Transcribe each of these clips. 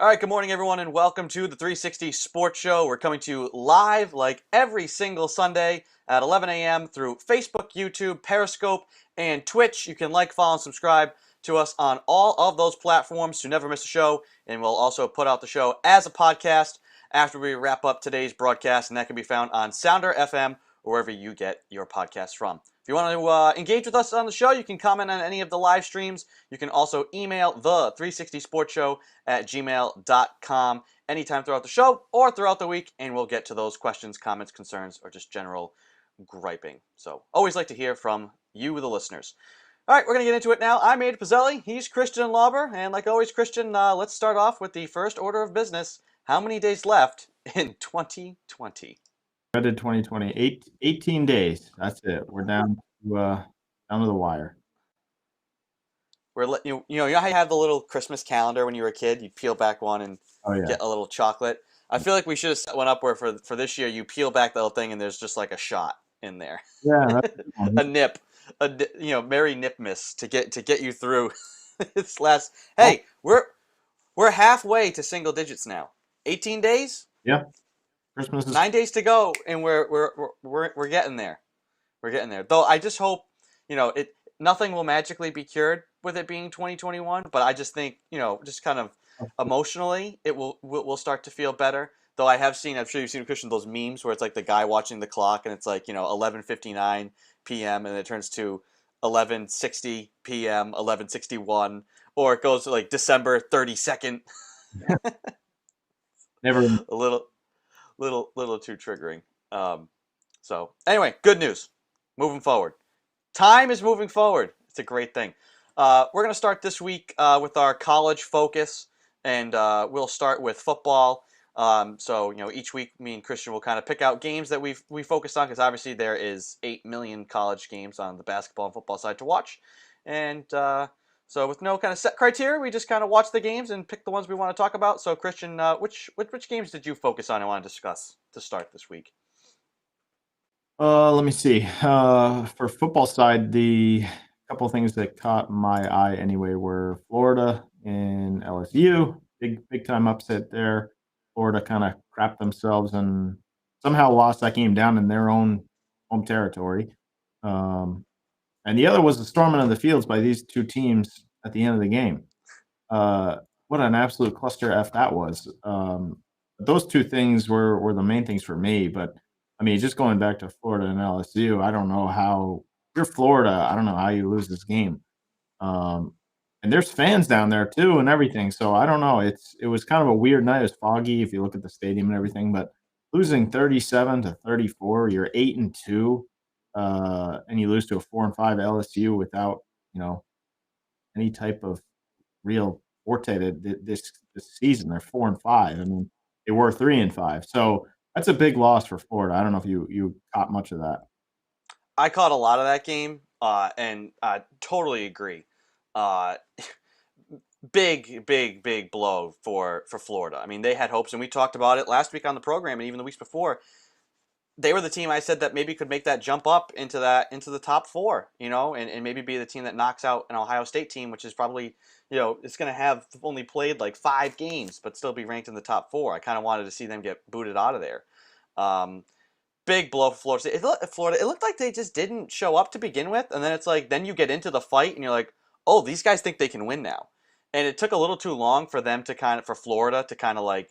All right, good morning, everyone, and welcome to the 360 Sports Show. We're coming to you live like every single Sunday at 11 a.m. through Facebook, YouTube, Periscope, and Twitch. You can like, follow, and subscribe to us on all of those platforms to never miss a show. And we'll also put out the show as a podcast after we wrap up today's broadcast, and that can be found on Sounder FM or wherever you get your podcasts from. If you want to engage with us on the show, you can comment on any of the live streams. You can also email the 360 Sports Show at gmail.com anytime throughout the show or throughout the week, and we'll get to those questions, comments, concerns, or just general griping. So always like to hear from you, the listeners. All right, we're going to get into it now. I'm Aid Pizzelli. He's Christian Lauber. And like always, Christian, let's start off with the first order of business. How many days left in 2020? Dreaded 2020. 18 days. That's it. We're down to the wire. We're you know how you have the little Christmas calendar when you were a kid? You peel back one and get a little chocolate. I feel like we should have set one up where for this year you peel back the little thing and there's just like a shot in there. Yeah, that's a nip, Merry Nipmas to get you through this last. Hey, we're halfway to single digits now. 18 days. Yeah, Christmas is 9 days to go, and we're getting there. We're getting there. Though I just hope nothing will magically be cured with it being 2021, but I just think, just kind of emotionally, we'll start to feel better. Though I'm sure you've seen, Christian, those memes where it's like the guy watching the clock and it's like, 11:59 p.m. and it turns to 11:60 p.m., 11:61, or it goes to like December 32nd. never a little too triggering. So anyway, good news. Moving forward. Time is moving forward. It's a great thing. We're going to start this week with our college focus, and we'll start with football. So each week, me and Christian will kind of pick out games that we focused on, because obviously there is 8 million college games on the basketball and football side to watch, and so with no kind of set criteria, we just kind of watch the games and pick the ones we want to talk about. So Christian, which games did you focus on and want to discuss to start this week? Let me see. For football side, the couple things that caught my eye anyway were Florida and LSU. Big time upset there. Florida kind of crapped themselves and somehow lost that game down in their own home territory. And the other was the storming of the fields by these two teams at the end of the game. What an absolute cluster F that was. Those two things were the main things for me, but I mean, just going back to Florida and LSU, I don't know how you're Florida. I don't know how you lose this game. And there's fans down there too and everything. So I don't know. It was kind of a weird night. It was foggy if you look at the stadium and everything, but losing 37-34, you're 8-2, and you lose to a 4-5 LSU without, any type of real forte this season. They're 4-5. I mean, they were 3-5. So that's a big loss for Florida. I don't know if you caught much of that. I caught a lot of that game, and I totally agree. Big blow for Florida. I mean, they had hopes, and we talked about it last week on the program, and even the weeks before. They were the team I said that maybe could make that jump up into the top 4, and maybe be the team that knocks out an Ohio State team, which is probably, it's going to have only played like 5 games, but still be ranked in the top 4. I kind of wanted to see them get booted out of there. Big blow for Florida State. It looked like they just didn't show up to begin with, and then it's like, then you get into the fight, and you're like, oh, these guys think they can win now. And it took a little too long for them for Florida to kind of like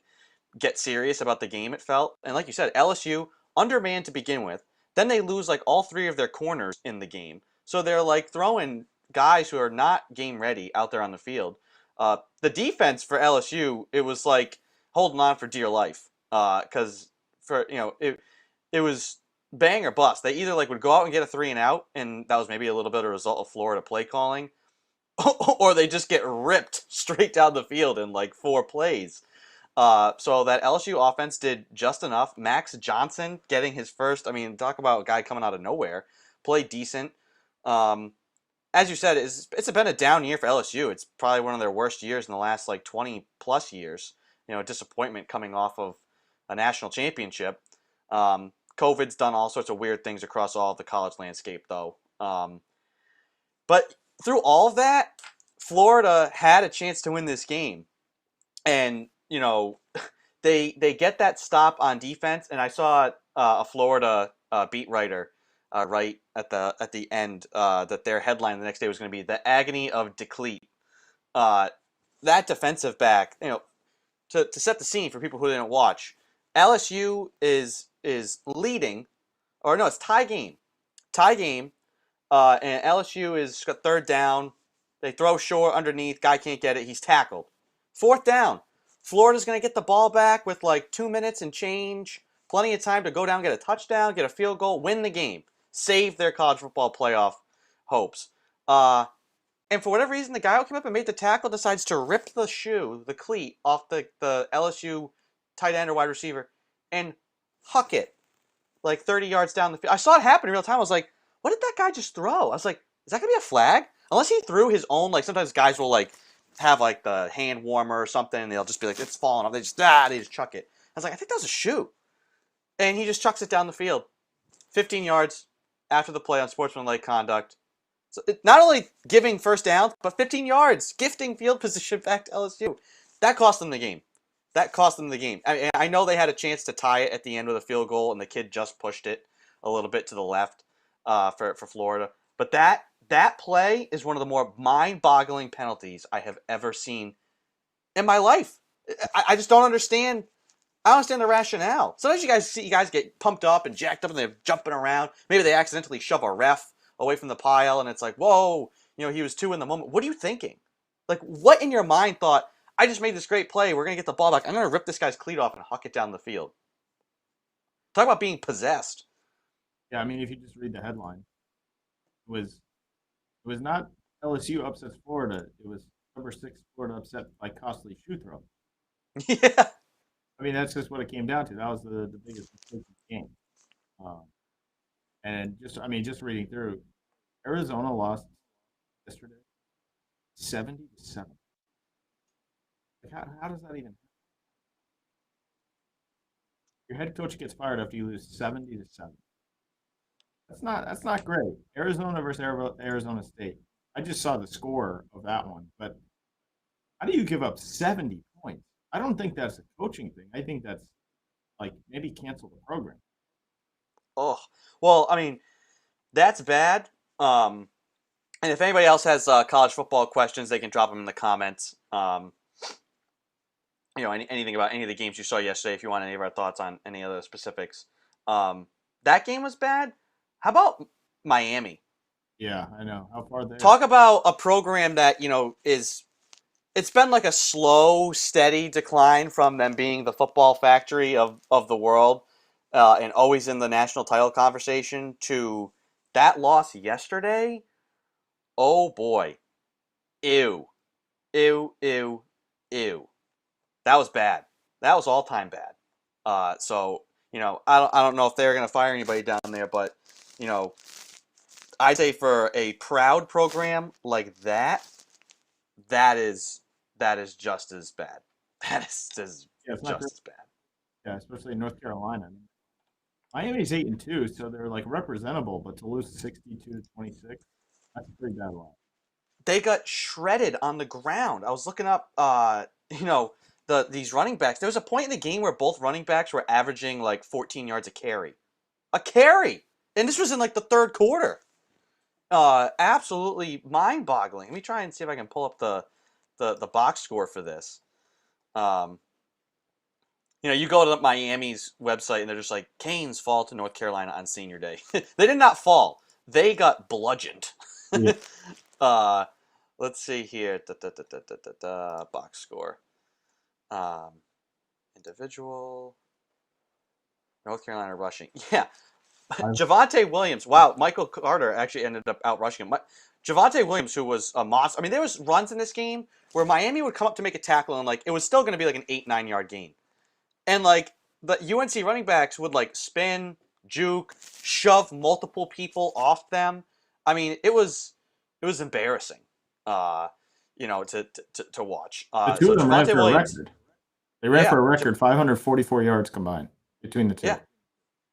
get serious about the game, it felt. And like you said, LSU, undermanned to begin with. Then they lose like all 3 of their corners in the game. So they're like throwing guys who are not game ready out there on the field. The defense for LSU, it was like holding on for dear life. Because it was bang or bust. They either like would go out and get a 3 and out, and that was maybe a little bit of a result of Florida play calling, or they just get ripped straight down the field in like 4 plays. So that LSU offense did just enough. Max Johnson getting his first, talk about a guy coming out of nowhere, played decent. As you said, it's been a down year for LSU. It's probably one of their worst years in the last like 20 plus years. Disappointment coming off of a national championship. COVID's done all sorts of weird things across all of the college landscape, though. But through all of that, Florida had a chance to win this game. And, they get that stop on defense, and I saw a Florida beat writer right at the end that their headline the next day was going to be the agony of DeCleat. Uh, that defensive back, to set the scene for people who didn't watch, LSU is leading, or no, it's tie game, and LSU is got third down. They throw short underneath, guy can't get it, he's tackled. Fourth down, Florida's going to get the ball back with like 2 minutes and change, plenty of time to go down, get a touchdown, get a field goal, win the game, save their college football playoff hopes. And for whatever reason, the guy who came up and made the tackle decides to rip the cleat off the LSU tight end or wide receiver and huck it like 30 yards down the field. I saw it happen in real time. I was like, what did that guy just throw? I was like, is that going to be a flag? Unless he threw his own, like sometimes guys will like have like the hand warmer or something and they'll just be like, it's falling off. They just chuck it. I was like, I think that was a shoe. And he just chucks it down the field. 15 yards after the play on sportsmanlike conduct. So not only giving first downs, but 15 yards, gifting field position back to LSU. That cost them the game. I know they had a chance to tie it at the end with a field goal, and the kid just pushed it a little bit to the left for Florida. But that play is one of the more mind-boggling penalties I have ever seen in my life. I just don't understand. I don't understand the rationale. Sometimes you guys get pumped up and jacked up, and they're jumping around. Maybe they accidentally shove a ref away from the pile, and it's like, whoa, he was two in the moment. What are you thinking? Like, what in your mind thought, I just made this great play, we're going to get the ball back, I'm going to rip this guy's cleat off and huck it down the field. Talk about being possessed. Yeah, I mean, if you just read the headline, it was not LSU upsets Florida. It was number 6 Florida upset by costly shoe throw. Yeah. I mean, that's just what it came down to. That was the biggest mistake of the game. And just reading through, Arizona lost yesterday, 70-7. Like, how does that even happen? Your head coach gets fired after you lose 70-7. That's not great. Arizona versus Arizona State. I just saw the score of that one, but how do you give up 70 points? I don't think that's a coaching thing. I think that's like maybe cancel the program. Oh, well, I mean, that's bad. And if anybody else has college football questions, they can drop them in the comments. Anything about any of the games you saw yesterday, if you want any of our thoughts on any of the specifics. That game was bad. How about Miami? Yeah, I know. How far they Talk about a program that, it's been like a slow, steady decline from them being the football factory of the world and always in the national title conversation to that loss yesterday. Oh, boy. Ew. Ew, ew, ew. That was bad. That was all-time bad. I don't know if they're going to fire anybody down there, but, I'd say for a proud program like that, that is just as bad. That is just as bad. Yeah, especially in North Carolina. Miami's 8-2, so they're like representable, but to lose 62-26, that's a pretty bad loss. They got shredded on the ground. I was looking up, these running backs. There was a point in the game where both running backs were averaging like 14 yards a carry. A carry! And this was in like the third quarter. Absolutely mind-boggling. Let me try and see if I can pull up the box score for this. You go to Miami's website and they're just like, Canes fall to North Carolina on senior day. They did not fall. They got bludgeoned. Yeah. Let's see here. Box score. Individual. North Carolina rushing. Yeah. Javonte Williams. Wow. Michael Carter actually ended up out rushing him. Javonte Williams, who was a monster. I mean, there was runs in this game where Miami would come up to make a tackle and it was still going to be like an 8-9 yard gain. And the UNC running backs would spin, juke, shove multiple people off them. I mean, it was embarrassing. To watch. The two of them ran for a record. They ran for a record 544 yards combined between the two. Yeah.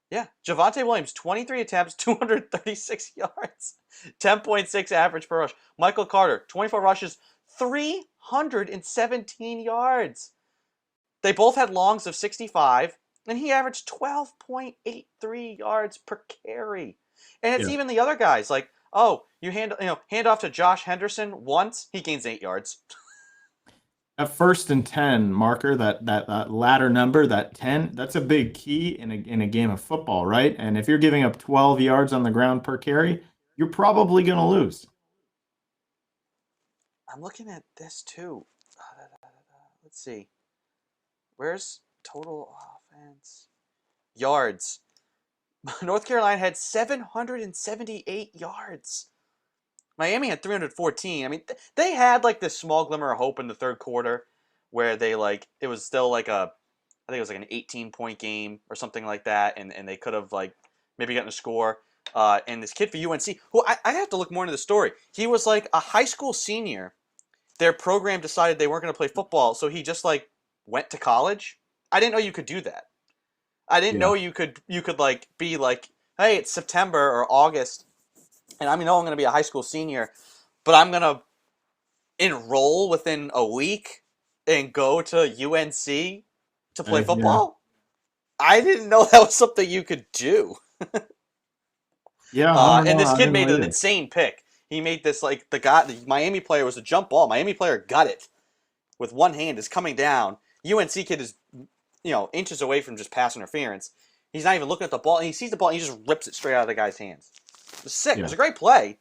Yeah. Javonte Williams, 23 attempts, 236 yards, 10.6 average per rush. Michael Carter, 24 rushes, 317 yards. They both had longs of 65, and he averaged 12.83 yards per carry. And it's Yeah. even the other guys like, oh, hand off to Josh Henderson once, he gains 8 yards. That 1st and 10 marker, that ladder number, that 10, that's a big key in a game of football, right? And if you're giving up 12 yards on the ground per carry, you're probably going to lose. I'm looking at this too. Let's see. Where's total offense? Yards. North Carolina had 778 yards. Miami had 314. I mean, they had like this small glimmer of hope in the third quarter where they like it was still like I think it was like an 18-point game or something like that, and they could have like maybe gotten a score. And this kid for UNC, who I have to look more into the story. He was like a high school senior. Their program decided they weren't going to play football, so he just like went to college. I didn't know you could do that. I didn't Yeah. know you could like be like, hey, it's September or August, and I know I'm going to be a high school senior, but I'm going to enroll within a week and go to UNC to play Yeah. football. I didn't know that was something you could do. Yeah, I don't And know. this I kid didn't know made an either. insane pick. He made this like the Miami player was a jump ball. Miami player got it with one hand, is coming down. UNC kid is inches away from just pass interference. He's not even looking at the ball, and he sees the ball, and he just rips it straight out of the guy's hands. It was sick. It was Yeah. a great play.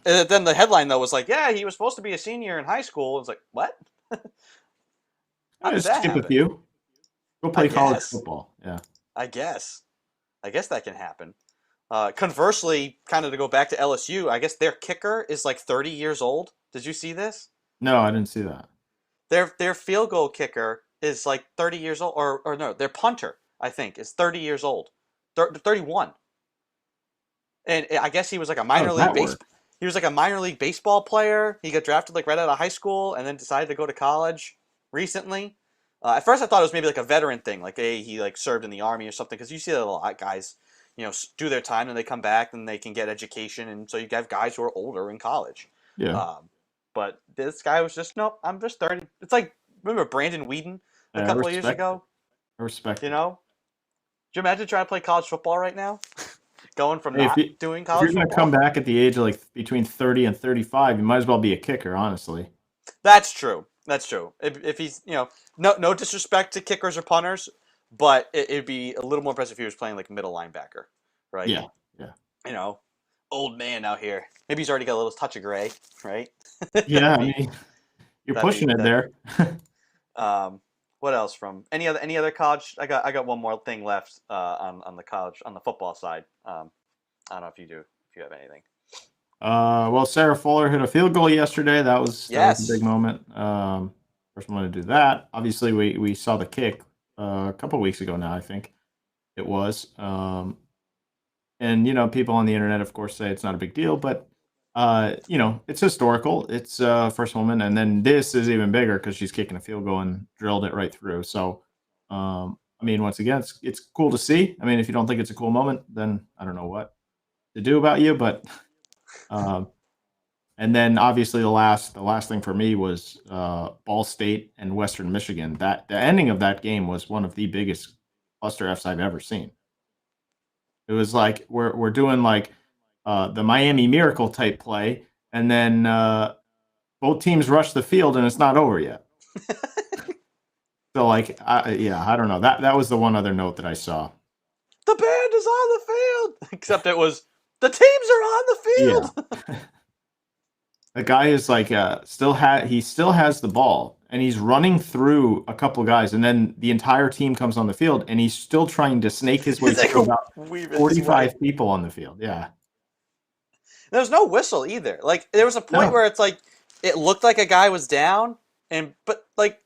Then the headline though was like, yeah, he was supposed to be a senior in high school. It's like, what? How did Just that skip a happen? few. Go I play college guess. football. Yeah. I guess. I guess that can happen. Conversely, kind of to go back to LSU, I guess their kicker is like 30 years old. Did you see this? No, I didn't see that. Their field goal kicker is like 30 years old, or no, their punter, I think, is 30 years old. 31. And I guess he was like a How minor does league that base. work? He was like a minor league baseball player. He got drafted like right out of high school, and then decided to go to college recently. At first, I thought it was maybe like a veteran thing, like he like served in the army or something. Because you see that a lot, guys, do their time and they come back and they can get education, and so you have guys who are older in college. Yeah. Um, but this guy was just nope. I'm just 30. It's like remember Brandon Whedon a I couple of years respect it. ago. I respect You it. know, do you imagine trying to play college football right now? Going from Hey, not doing if college you're going to come football. back at the age of like between 30 and 35, you might as well be a kicker, honestly. That's true. That's true. If he's no disrespect to kickers or punters, but it'd be a little more impressive if he was playing like middle linebacker, right? Yeah. Yeah. You know, old man out here. Maybe he's already got a little touch of gray, right? Yeah, that'd I be mean, you're that'd be pushing it that. there. What else from any other college? I got one more thing left on the college on the football side. I don't know if you have anything. Well, Sarah Fuller hit a field goal yesterday. That was a big Yes. moment. First one to do that. Obviously, we saw the kick a couple weeks ago now. I think it was. And people on the internet, of course, say it's not a big deal, but it's historical. It's first woman, and then this is even bigger because she's kicking a field goal and drilled it right through. So, I mean, once again, it's cool to see. I mean, if you don't think it's a cool moment, then I don't know what to do about you. But um, and then obviously the last thing for me was Ball State and Western Michigan. That the ending of that game was one of the biggest cluster Fs I've ever seen. It was like we're doing like the Miami Miracle type play, and then both teams rush the field, and it's not over yet. So like, yeah, I don't know. That was the one other note that I saw. The band is on the field. Except it was the teams are on the Yeah, field. the guy is like he still has the ball, and he's running through a couple guys, and then the entire team comes on the field, and he's still trying to snake his way He's like through about weaving his way. 45 people on the field. Yeah. There's no whistle either. Like there was a point No. where it's like it looked like a guy was down, but like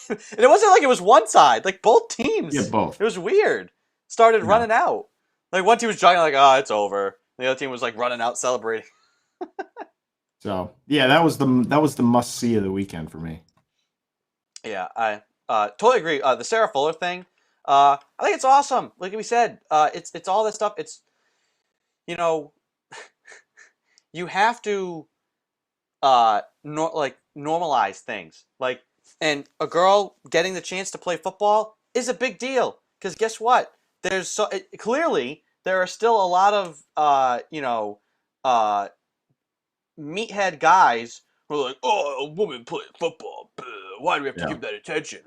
and it wasn't like it was one side. Like both Yeah, teams, both. it was weird. Started Yeah. running out. Like one team was jogging like, oh, it's over. The other team was like running out celebrating. So yeah, that was the must see of the weekend for me. Yeah, I totally agree. The Sarah Fuller thing, I think it's awesome. Like we said, it's all this stuff. It's you know you have to like normalize things. Like And a girl getting the chance to play football is a big deal because guess what? Clearly there are still a lot of uh, meathead guys who are like, "Oh, a woman playing football. Why do we have to Yeah. give that attention?"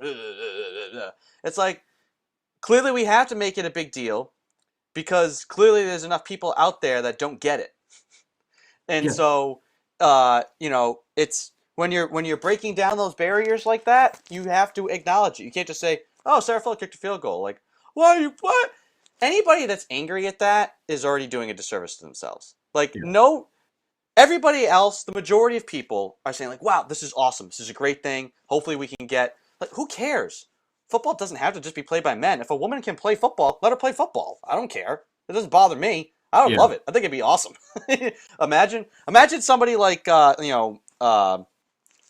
It's like clearly we have to make it a big deal because clearly there's enough people out there that don't get it. And Yeah. so, it's when you're breaking down those barriers like that, you have to acknowledge it. You can't just say, "Oh, Sarah Fuller kicked a field goal." Like, why you what? Anybody that's angry at that is already doing a disservice to themselves. Like, Yeah. no, everybody else, the majority of people are saying like, "Wow, this is awesome. This is a great thing. Hopefully, we can get." Like, who cares? Football doesn't have to just be played by men. If a woman can play football, let her play football. I don't care. It doesn't bother me. I would Yeah. love it. I think it'd be awesome. Imagine somebody like Deladon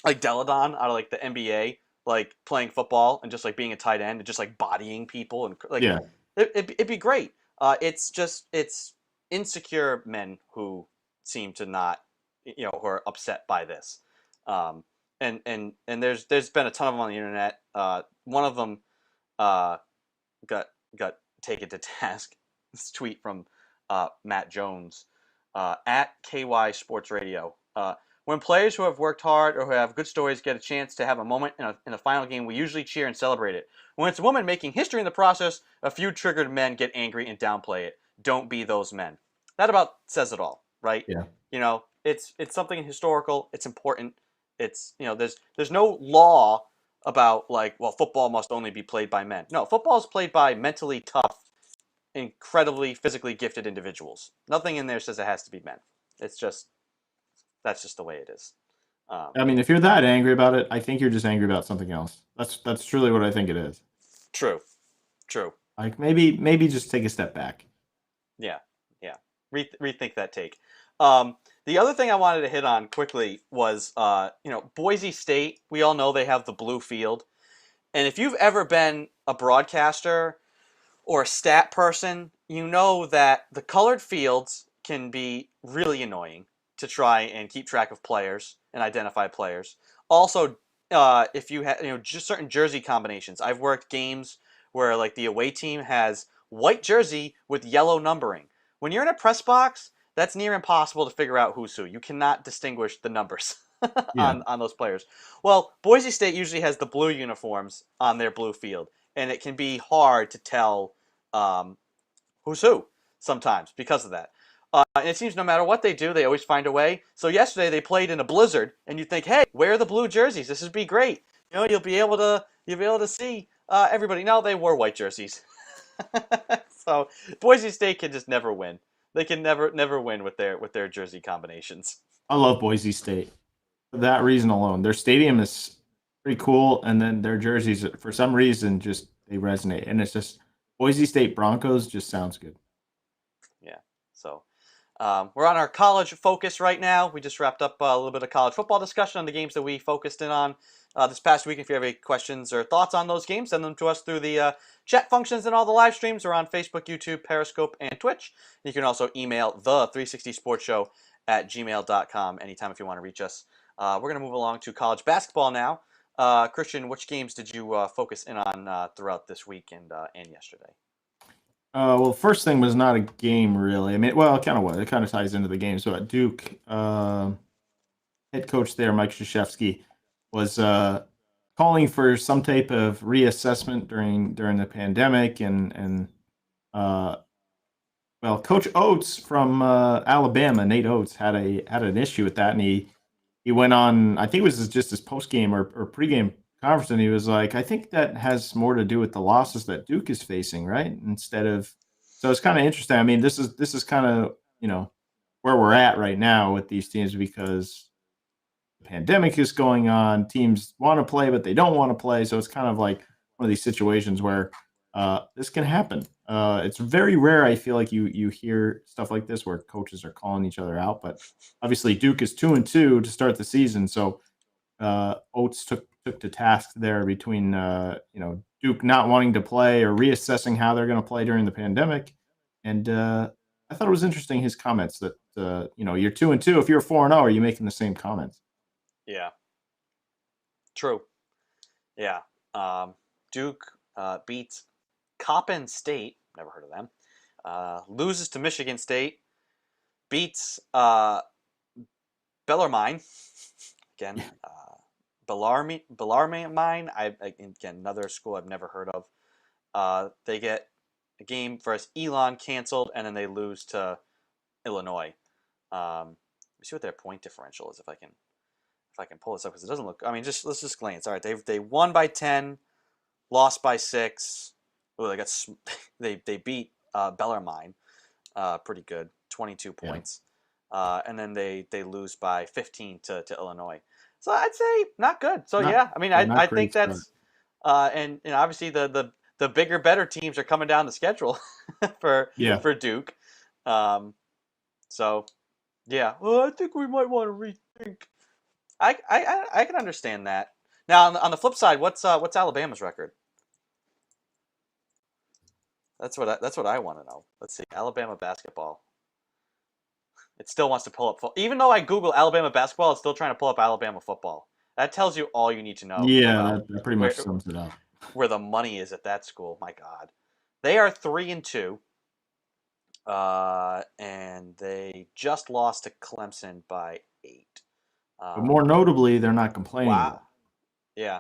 out of like the NBA, like playing football and just like being a tight end and just like bodying people and like Yeah. it'd be great. It's insecure men who seem to not, who are upset by this. Um, and there's been a ton of them on the internet. One of them uh, got got taken to task. This tweet from Matt Jones at KY Sports Radio. When players who have worked hard or who have good stories get a chance to have a moment in a final game, we usually cheer and celebrate it. When it's a woman making history in the process, a few triggered men get angry and downplay it. Don't be those men. That about says it all, right? Yeah. It's something historical. It's important. There's no law about like, well, football must only be played by men. No, football is played by mentally tough, incredibly physically gifted individuals. Nothing in there says it has to be men. It's just that's just the way it is. Um, I mean, if you're that angry about it, I think you're just angry about something else. That's truly what I think it is. true, true. Like maybe just take a step back. Yeah, yeah. Rethink that take. Um, the other thing I wanted to hit on quickly was, Boise State. We all know they have the blue field, and if you've ever been a broadcaster or a stat person, you know that the colored fields can be really annoying to try and keep track of players and identify players. Also, if you have just certain jersey combinations, I've worked games where like the away team has white jersey with yellow numbering. When you're in a press box, that's near impossible to figure out who's who. You cannot distinguish the numbers Yeah. on those players. Well, Boise State usually has the blue uniforms on their blue field, and it can be hard to tell um, who's who sometimes because of that. And it seems no matter what they do, they always find a way. So yesterday they played in a blizzard, and you think, hey, wear the blue jerseys. This would be great. You'll be able to see everybody. No, they wore white jerseys. So Boise State can just never win. They can never win with their jersey combinations. I love Boise State for that reason alone. Their stadium is pretty cool, and then their jerseys, for some reason, just they resonate. And it's just Boise State Broncos just sounds good. Yeah. So we're on our college focus right now. We just wrapped up a little bit of college football discussion on the games that we focused in on this past week. If you have any questions or thoughts on those games, send them to us through the chat functions and all the live streams. We're on Facebook, YouTube, Periscope, and Twitch. You can also email the 360 Sports Show at gmail.com anytime if you want to reach us. We're going to move along to college basketball now. Christian, which games did you focus in on throughout this week and yesterday? Well, first thing was not a game really. I mean, well, it kind of was. It kind of ties into the game. So at Duke, head coach there, Mike Krzyzewski, was calling for some type of reassessment during the pandemic, and uh, well, Coach Oates from Alabama, Nate Oates, had an issue with that, and he went on. I think it was just his post game or pregame conference, and he was like, "I think that has more to do with the losses that Duke is facing, right? Instead of." So it's kind of interesting. I mean, this is kind of where we're at right now with these teams because the pandemic is going on. Teams want to play, but they don't want to play. So it's kind of like one of these situations where this can happen. It's very rare. I feel like you hear stuff like this where coaches are calling each other out. But obviously, Duke is 2-2 to start the season, so Oates took to task there between Duke not wanting to play or reassessing how they're going to play during the pandemic, and I thought it was interesting his comments that you're 2-2. If you're 4-0, are you making the same comments? Yeah, true. Yeah. Duke beats Coppin State. Never heard of them. Loses to Michigan State. Beats Bellarmine. Again, Bellarmine. Again, another school I've never heard of. They get a game versus Elon canceled, and then they lose to Illinois. Let me see what their point differential is if I can pull this up because it doesn't look. I mean, just let's just glance. All right, they won by 10, lost by 6. Oh, they got they beat Bellarmine, pretty good, 22 Yeah, points, and then they lose by 15 to Illinois. So I'd say not good. So not yeah, I mean yeah, I not think great start. that's and obviously the bigger better teams are coming down the schedule for Yeah, for Duke. Um, so yeah, well I think we might want to rethink. I can understand that. Now on the flip side, what's Alabama's record? That's what I want to know. Let's see, Alabama basketball. It still wants to pull up. Even though I Google Alabama basketball, it's still trying to pull up Alabama football. That tells you all you need to know yeah, about that pretty much where sums it up. where the money is at that school. My God, they are 3-2, and they just lost to Clemson by 8. But more Um, notably, they're not complaining wow. though. Yeah.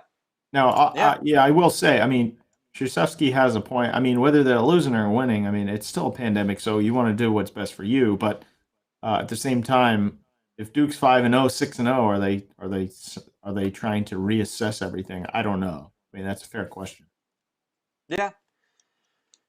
Now, Yeah. yeah, I will say, I mean, Krzyzewski has a point. I mean, whether they're losing or winning, I mean, it's still a pandemic, so you want to do what's best for you. But at the same time, if Duke's 5-0, 6-0, are they trying to reassess everything? I don't know. I mean, that's a fair question. Yeah.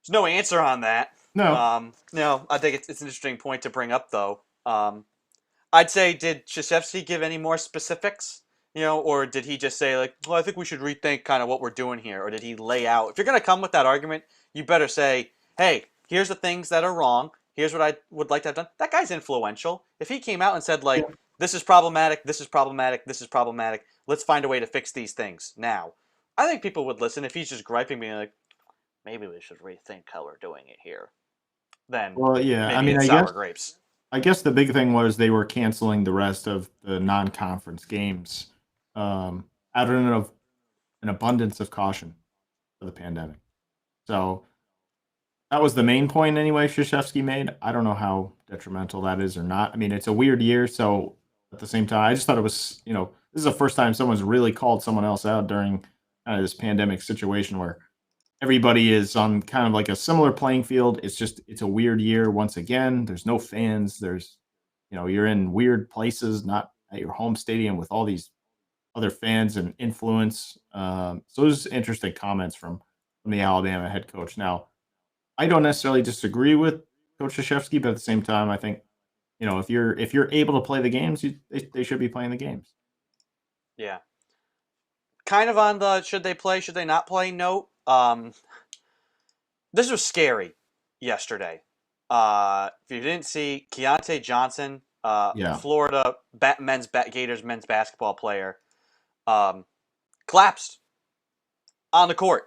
There's no answer on that. No, No, I think it's an interesting point to bring up, though. I'd say, did Krzyzewski give any more specifics? Or did he just say like, "Well, I think we should rethink kind of what we're doing here," or did he lay out? If you're gonna come with that argument, you better say, "Hey, here's the things that are wrong. Here's what I would like to have done." That guy's influential. If he came out and said yeah. like, "This is problematic. This is problematic. This is problematic. Let's find a way to fix these things now," I think people would listen. If he's just griping, being like, "Maybe we should rethink how we're doing it here," then Well, yeah. I maybe mean, it's I guess sour grapes. I guess the big thing was they were canceling the rest of the non-conference games out of an abundance of caution for the pandemic. So that was the main point anyway Krzyzewski made. I don't know how detrimental that is or not. I mean, it's a weird year, so at the same time, I just thought it was, this is the first time someone's really called someone else out during kind of this pandemic situation where everybody is on kind of like a similar playing field. It's a weird year once again. There's no fans. You're in weird places, not at your home stadium with all these other fans and influence. So those interesting comments from the Alabama head coach. Now, I don't necessarily disagree with Coach Krzyzewski, but at the same time, I think if you're able to play the games, they should be playing the games. Yeah. Kind of on the should they play, should they not play note. This was scary yesterday. If you didn't see, Keontae Johnson, Yeah, Florida Gators men's basketball player, um, collapsed on the court.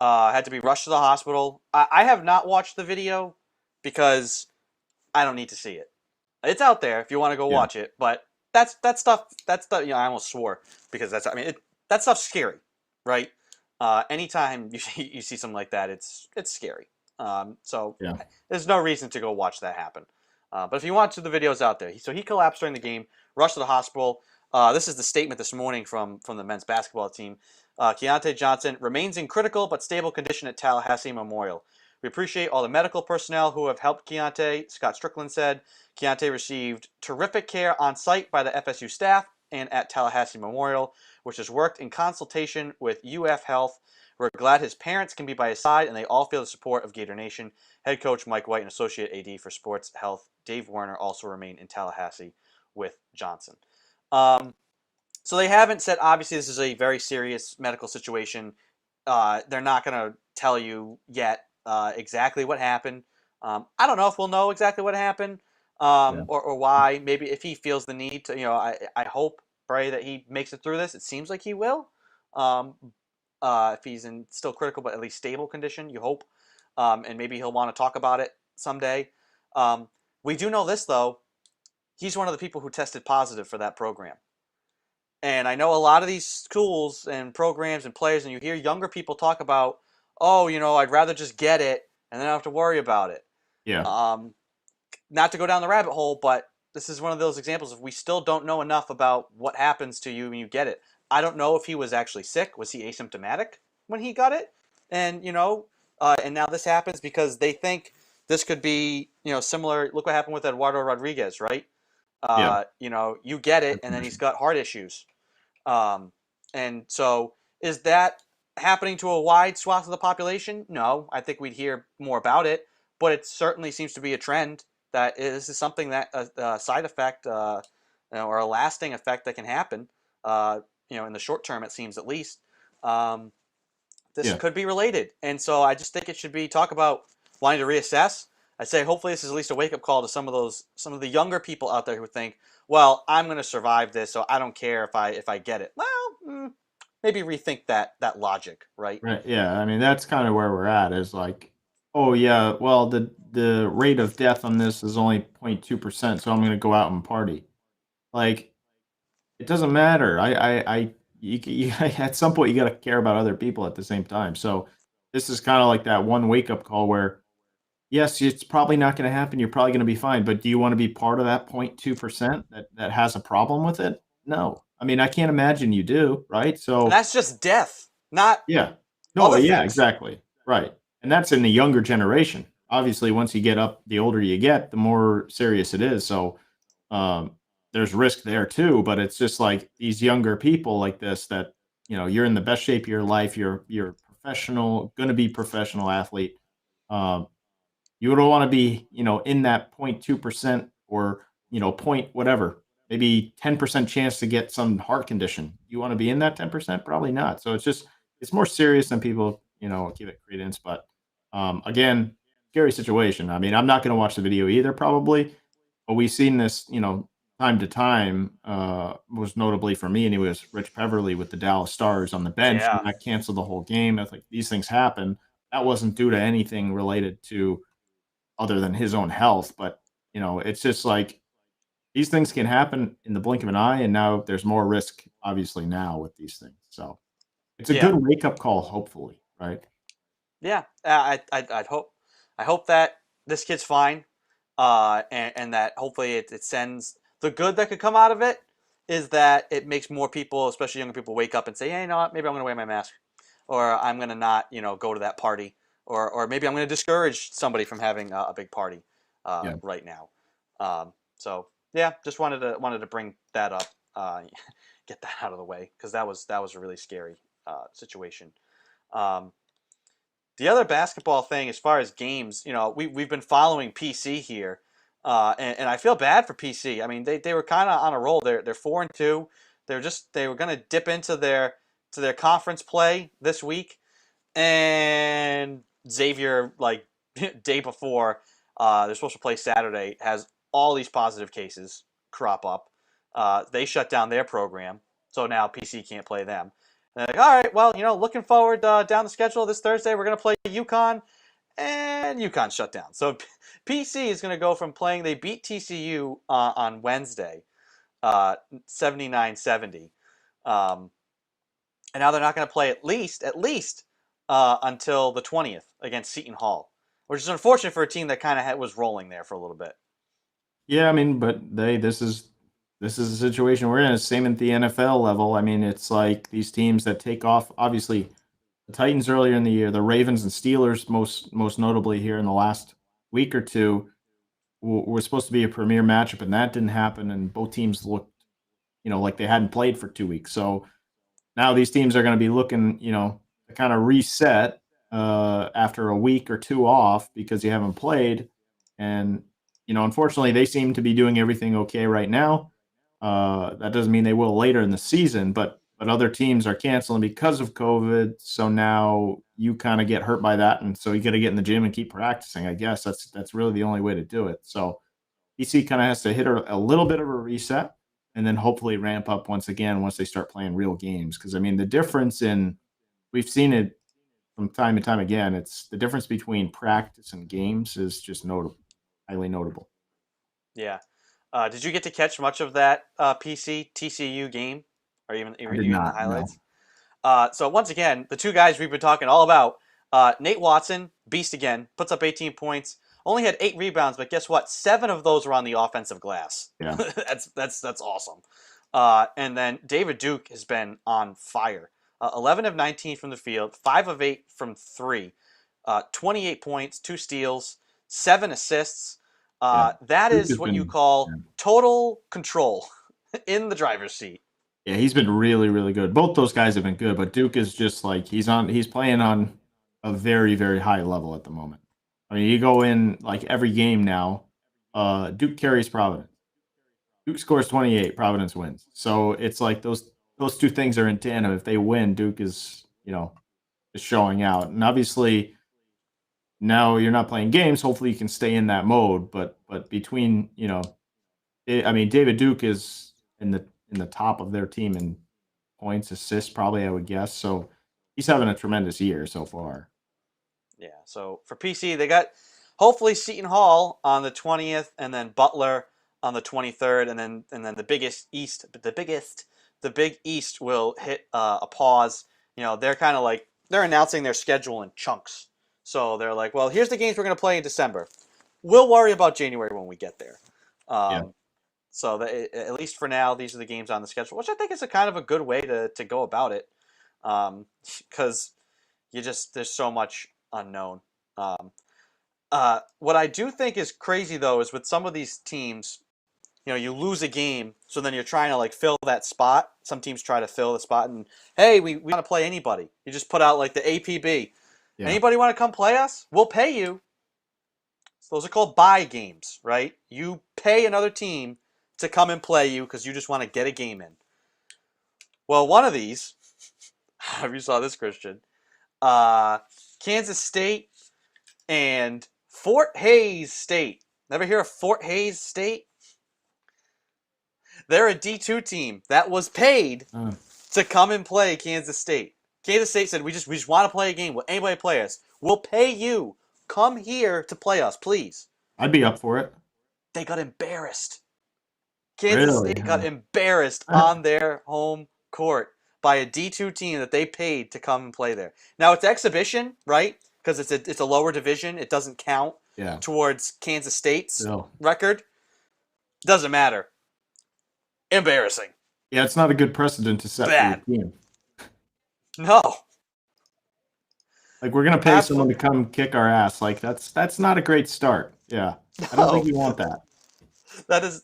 Had to be rushed to the hospital. I have not watched the video because I don't need to see it. It's out there if you want to go yeah, watch it, but that stuff. That stuff. I almost swore because that's. I mean, that stuff's scary, right? Anytime you see something like that, it's scary. So yeah, there's no reason to go watch that happen. But if you want to, the video's out there. So he collapsed during the game, rushed to the hospital. This is the statement this morning from the men's basketball team. Keontae Johnson remains in critical but stable condition at Tallahassee Memorial. We appreciate all the medical personnel who have helped Keontae, Scott Strickland said. Keontae received terrific care on site by the FSU staff and at Tallahassee Memorial, which has worked in consultation with UF Health. We're glad his parents can be by his side, and they all feel the support of Gator Nation. Head coach Mike White and associate AD for sports health Dave Werner also remain in Tallahassee with Johnson. Um, so they haven't said. Obviously, this is a very serious medical situation. They're not going to tell you yet exactly what happened. I don't know if we'll know exactly what happened yeah, or why. Maybe if he feels the need to, I hope, pray that he makes it through this. It seems like he will. Um, if he's in still critical but at least stable condition, you hope. And maybe he'll want to talk about it someday. We do know this, though. He's one of the people who tested positive for that program. And I know a lot of these schools and programs and players, and you hear younger people talk about, oh, I'd rather just get it and then I don't have to worry about it. Yeah. Um, Not to go down the rabbit hole, but this is one of those examples of we still don't know enough about what happens to you when you get it. I don't know if he was actually sick. Was he asymptomatic when he got it? And and now this happens because they think this could be similar. Look what happened with Eduardo Rodriguez, right? Yeah. You get it, and then he's got heart issues. Um, and so, is that happening to a wide swath of the population? No, I think we'd hear more about it, but it certainly seems to be a trend that this is something that a side effect, or a lasting effect that can happen. In the short term, it seems at least. Um, this Yeah. could be related, and so I just think it should be talk about wanting to reassess. I say hopefully this is at least a wake up call to some of the younger people out there who think, well, I'm going to survive this, so I don't care if I get it. Well, maybe rethink that logic, right? Right. Yeah. I mean, that's kind of where we're at is like, oh yeah, well the rate of death on this is only 0.2%, so I'm going to go out and party. Like it doesn't matter. At some point you got to care about other people at the same time. So this is kind of like that one wake up call where yes, it's probably not going to happen. You're probably going to be fine, but do you want to be part of that 0.2% that has a problem with it? No. I mean, I can't imagine you do, right? And So that's just death, not yeah. No, other yeah, things. exactly. Right. And that's in the younger generation. Obviously, once you get up, the older you get, the more serious it is. So, um, there's risk there too, but it's just like these younger people like this that, you're in the best shape of your life. You're professional, going to be professional athlete. Um, you don't want to be, in that 0.2% or, point whatever, maybe 10% chance to get some heart condition. You want to be in that 10%? Probably not. So it's more serious than people, give it credence. But again, scary situation. I mean, I'm not going to watch the video either, probably, but we've seen this, time to time. Most notably for me, and it was Rich Peverly with the Dallas Stars on the bench, and Yeah, that canceled the whole game. I think these things happen. That wasn't due to anything related to other than his own health. But, it's just like these things can happen in the blink of an eye. And now there's more risk, obviously, now with these things. So it's a yeah. good wake up call, hopefully. Right. Yeah, I hope that this kid's fine, and that hopefully it sends the good that could come out of it is that it makes more people, especially younger people, wake up and say, hey, you know what, maybe I'm going to wear my mask, or I'm going to not, go to that party, or maybe I'm going to discourage somebody from having a big party Yeah. right now. So yeah, just wanted to bring that up, get that out of the way because that was a really scary situation. Um, the other basketball thing, as far as games, we've been following PC here, and I feel bad for PC. I mean, they were kind of on a roll. They're 4-2. They were gonna dip into their conference play this week, and Xavier, like day before they're supposed to play Saturday, has all these positive cases crop up. They shut down their program, so now PC can't play them. And they're like, all right, well, looking forward down the schedule this Thursday. We're gonna play UConn, and UConn shut down. So PC is gonna go from playing. They beat TCU on Wednesday, 79-70. Um, and now they're not going to play at least until the 20th against Seton Hall, which is unfortunate for a team that kind of was rolling there for a little bit. Yeah. I mean, but this is a situation we're in. It's same at the NFL level. I mean, it's like these teams that take off, obviously, the Titans earlier in the year, the Ravens and Steelers, most notably here in the last week or two, were supposed to be a premier matchup, and that didn't happen. And both teams looked, like they hadn't played for 2 weeks. So now these teams are going to be looking, to kind of reset after a week or two off because you haven't played. And, unfortunately, they seem to be doing everything okay right now. That doesn't mean they will later in the season, but other teams are canceling because of COVID. So now you kind of get hurt by that, and so you got to get in the gym and keep practicing. I guess that's really the only way to do it. So PC kind of has to hit a little bit of a reset and then hopefully ramp up once again once they start playing real games. Because I mean, the difference in we've seen it from time to time again. It's the difference between practice and games is just notable, highly notable. Yeah. Did you get to catch much of that PC TCU game? Or even I did even the not know. highlights? So once again, the two guys we've been talking all about, Nate Watson, beast again, puts up 18 points, only had 8 rebounds, but guess what? 7 of those were on the offensive glass. Yeah, That's awesome. And then David Duke has been on fire. 11 of 19 from the field, 5 of 8 from three, 28 points, 2 steals, 7 assists. yeah. That Duke is has what you been. call Yeah. total control in the driver's seat. Yeah, he's been really, really good. Both those guys have been good, but Duke is just like he's playing on a very, very high level at the moment. I mean, you go in like every game now, Duke carries Providence. Duke scores 28, Providence wins. So it's like those two things are in tandem. If they win, Duke is showing out. And obviously now you're not playing games. Hopefully you can stay in that mode. But between, I mean, David Duke is in the top of their team in points, assists, probably, I would guess. So he's having a tremendous year so far. Yeah. So for PC, they got hopefully Seton Hall on the 20th, and then Butler on the 23rd, and then the Big East will hit a pause. They're kind of like they're announcing their schedule in chunks. So they're like, well, here's the games we're going to play in December. We'll worry about January when we get there. Yeah. So at least for now, these are the games on the schedule, which I think is a kind of a good way to go about it, because there's so much unknown. Um, what I do think is crazy though is with some of these teams, you lose a game, so then you're trying to like fill that spot. Some teams try to fill the spot, and hey, we want to play anybody. You just put out like the APB. Yeah. Anybody want to come play us? We'll pay you. So those are called buy games, right? You pay another team to come and play you because you just want to get a game in. Well, one of these, if you saw this, Christian, uh, Kansas State and Fort Hays State. Never hear of Fort Hays State? They're a D2 team that was paid Uh, to come and play Kansas State. Kansas State said, we just want to play a game. Will anybody play us? We'll pay you. Come here to play us, please. I'd be up for it. They got embarrassed. Kansas Really? State got Huh? embarrassed on their home court by a D2 team that they paid to come and play there. Now it's exhibition, right? Because it's a lower division. It doesn't count Yeah. towards Kansas State's Still. record. Doesn't matter. Embarrassing. Yeah, it's not a good precedent to set for your Bad. team. No. Like we're gonna pay someone to Absolutely. come kick our ass. Like that's not a great start. Yeah. I don't think No. you want that. That is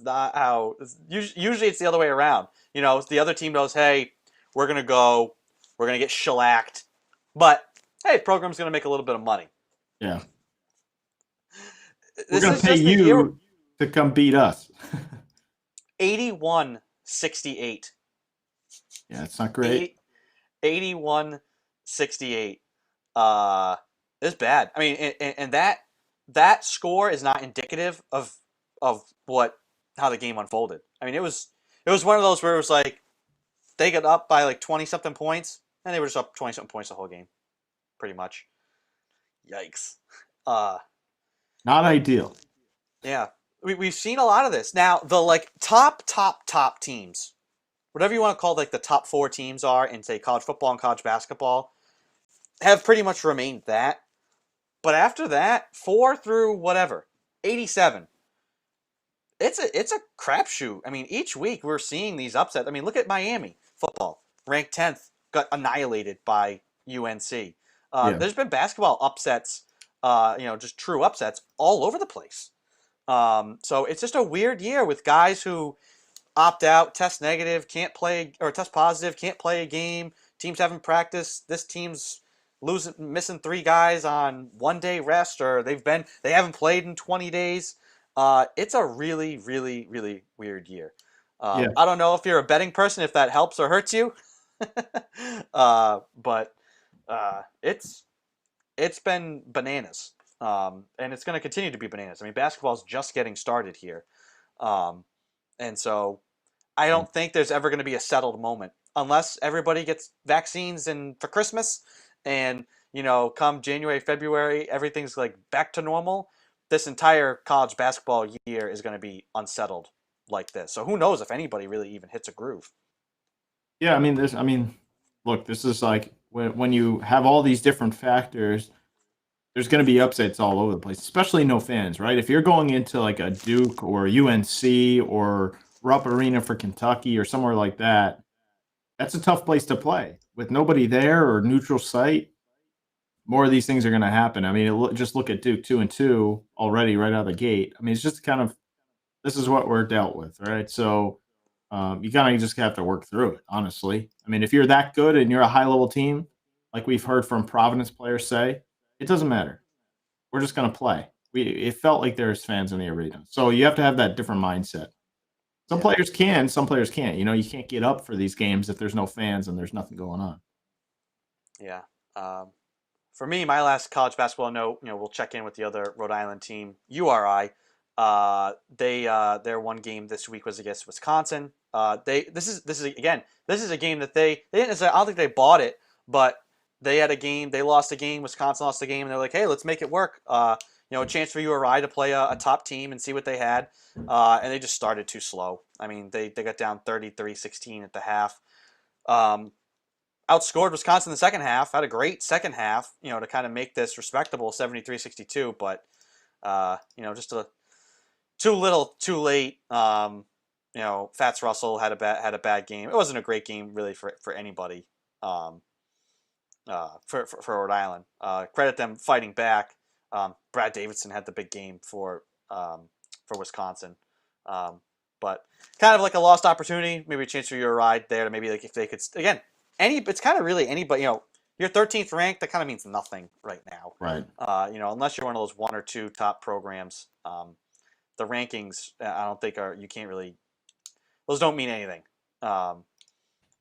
not how. Usually it's the other way around. The other team knows, hey, we're gonna go, we're gonna get shellacked, but hey, program's gonna make a little bit of money. Yeah. We're This gonna is pay just the year. you to come beat us. 81-68. Yeah, it's not great. 81-68. Uh, it's bad. I mean, and that score is not indicative of how the game unfolded. I mean, it was one of those where it was like they got up by like 20 something points, and they were just up 20 something points the whole game, pretty much. Yikes. Uh, Not ideal. yeah, we've seen a lot of this now. The like top teams, whatever you want to call like the top 4 teams are in say college football and college basketball, have pretty much remained that. But after that, 4 through whatever, 87, it's a crapshoot. I mean, each week we're seeing these upsets. I mean, look at Miami football, ranked 10th, got annihilated by UNC. Yeah. There's been basketball upsets, just true upsets all over the place. So it's just a weird year with guys who opt out, test negative, can't play, or test positive, can't play a game. Teams haven't practiced. This team's missing 3 guys on 1 day rest, or they haven't played in 20 days. It's a really, really, really weird year. Yeah. I don't know if you're a betting person, if that helps or hurts you, but it's been bananas, and it's going to continue to be bananas. I mean, basketball's just getting started here, um, and so I Yeah. don't think there's ever going to be a settled moment unless everybody gets vaccines and for Christmas, and come January, February, everything's like back to normal. This entire college basketball year is going to be unsettled like this. So who knows if anybody really even hits a groove. Yeah, I mean, look, this is like when you have all these different factors, there's going to be upsets all over the place, especially no fans, right? If you're going into like a Duke or UNC or Rupp Arena for Kentucky or somewhere like that, that's a tough place to play with nobody there or neutral site. More of these things are going to happen. I mean, just look at Duke 2-2 already right out of the gate. I mean, it's just kind of this is what we're dealt with, right? So you kind of just have to work through it, honestly. I mean, if you're that good and you're a high level team, like we've heard from Providence players say, it doesn't matter. We're just going to play. It felt like there's fans in the arena, so you have to have that different mindset. Some Yeah, players can, some players can't. You know, you can't get up for these games if there's no fans and there's nothing going on. yeah. For me, my last college basketball note, we'll check in with the other Rhode Island team, URI. Their one game this week was against Wisconsin. This is a game that they didn't necessarily, I don't think they bought it, but they had a game, they lost a game, Wisconsin lost a game, and they're like, hey, let's make it work. A chance for URI to play a top team and see what they had. And they just started too slow. I mean, they got down 33-16 at the half. Um, Outscored Wisconsin in the second half. Had a great second half, to kind of make this respectable 73-62. But just too little, too late. Fats Russell had a bad game. It wasn't a great game really for anybody. Um, for Rhode Island. Credit them fighting back. Brad Davidson had the big game for Wisconsin. But kind of like a lost opportunity, maybe a chance for your ride there to maybe like if they could again it's kind of really anybody you're 13th ranked, that kind of means nothing right now. Right. Unless you're one of those one or two top programs. The rankings I don't think you can't really those don't mean anything.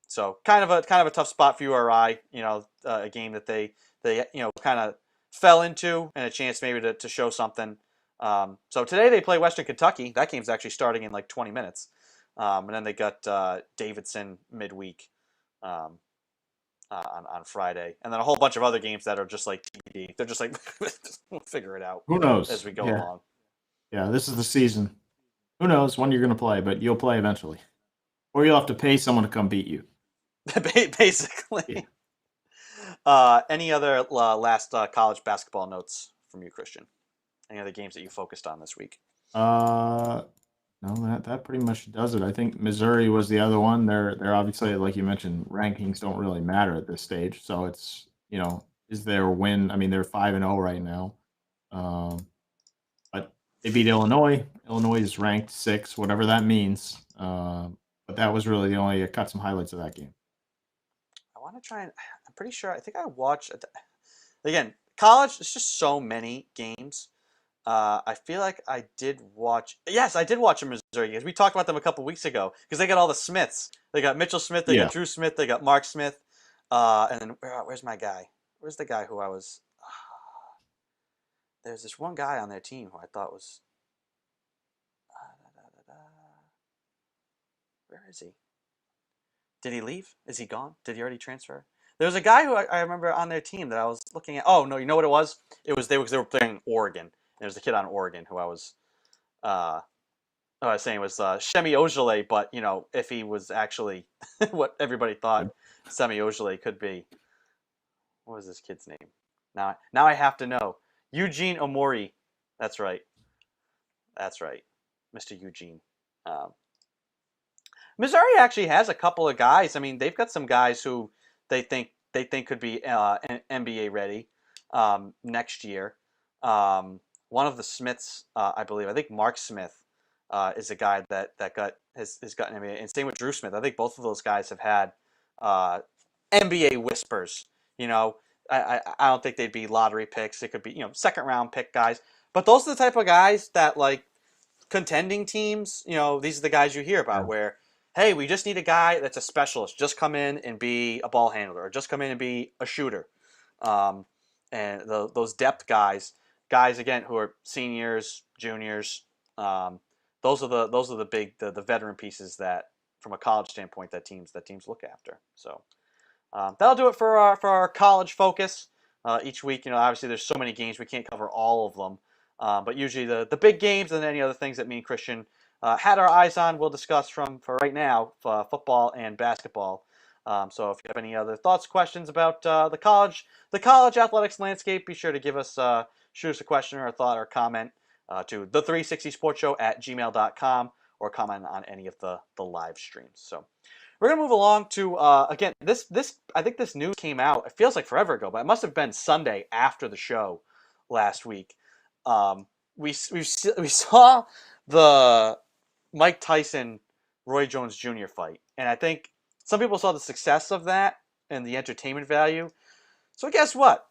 So kind of a tough spot for URI. A game that they kind of fell into and a chance maybe to show something. So today they play Western Kentucky. That game's actually starting in like 20 minutes. And then they got Davidson midweek on Friday, and then a whole bunch of other games that are just like TBD. They're just like we'll figure it out Who knows? as we go Yeah. along. Yeah. This is the season. Who knows when you're going to play, but you'll play eventually. Or you'll have to pay someone to come beat you. Basically. Yeah. Any other last college basketball notes from you, Christian? Any other games that you focused on this week? Uh, no, that pretty much does it. I think Missouri was the other one. They're obviously, like you mentioned, rankings don't really matter at this stage. So it's is their win? I mean, they're 5-0 right now, um, but they beat Illinois. Illinois is ranked 6, whatever that means. But that was really the only. I cut some highlights of that game. I want to try and. I'm pretty sure. I think I watched. Again, college. It's just so many games. I feel like I did watch. Yes, I did watch a Missouri game. We talked about them a couple weeks ago because they got all the Smiths. They got Mitchell Smith. They Yeah. got Drew Smith. They got Mark Smith. And then where's my guy? Where's the guy who I was? There's this one guy on their team who I thought was. Where is he? Did he leave? Is he gone? Did he already transfer? There's a guy who I remember on their team that I was looking at. Oh no, you know what it was? It was they were playing Oregon. There's a kid on Oregon who I was uh, I was saying was Shemi Ojale, but if he was actually what everybody thought Semi Ojale could be. What was this kid's name? Now I have to know. Eugene Omori. That's right. That's right. Mr. Eugene. Um, Missouri actually has a couple of guys. I mean, they've got some guys who they think could be NBA ready next year. One of the Smiths, I believe, I think Mark Smith is a guy that has gotten NBA, and same with Drew Smith. I think both of those guys have had NBA whispers. I don't think they'd be lottery picks. It could be second round pick guys, but those are the type of guys that like contending teams. These are the guys you hear about Yeah. where hey, we just need a guy that's a specialist. Just come in and be a ball handler, or just come in and be a shooter. Um, and those depth guys again who are seniors, juniors. Um, those are the big the veteran pieces that, from a college standpoint, that teams look after. So that'll do it for our college focus. Each week, obviously there's so many games we can't cover all of them, but usually the big games and any other things that me and Christian had our eyes on. We'll discuss for right now football and basketball. So if you have any other thoughts, questions about the college athletics landscape, be sure to shoot us a question or a thought or comment to the 360sportshow at gmail.com or comment on any of the live streams. So we're gonna move along to again. This I think this news came out. It feels like forever ago, but it must have been Sunday after the show last week. Um, we saw the Mike Tyson Roy Jones Jr. fight, and I think some people saw the success of that and the entertainment value. So guess what?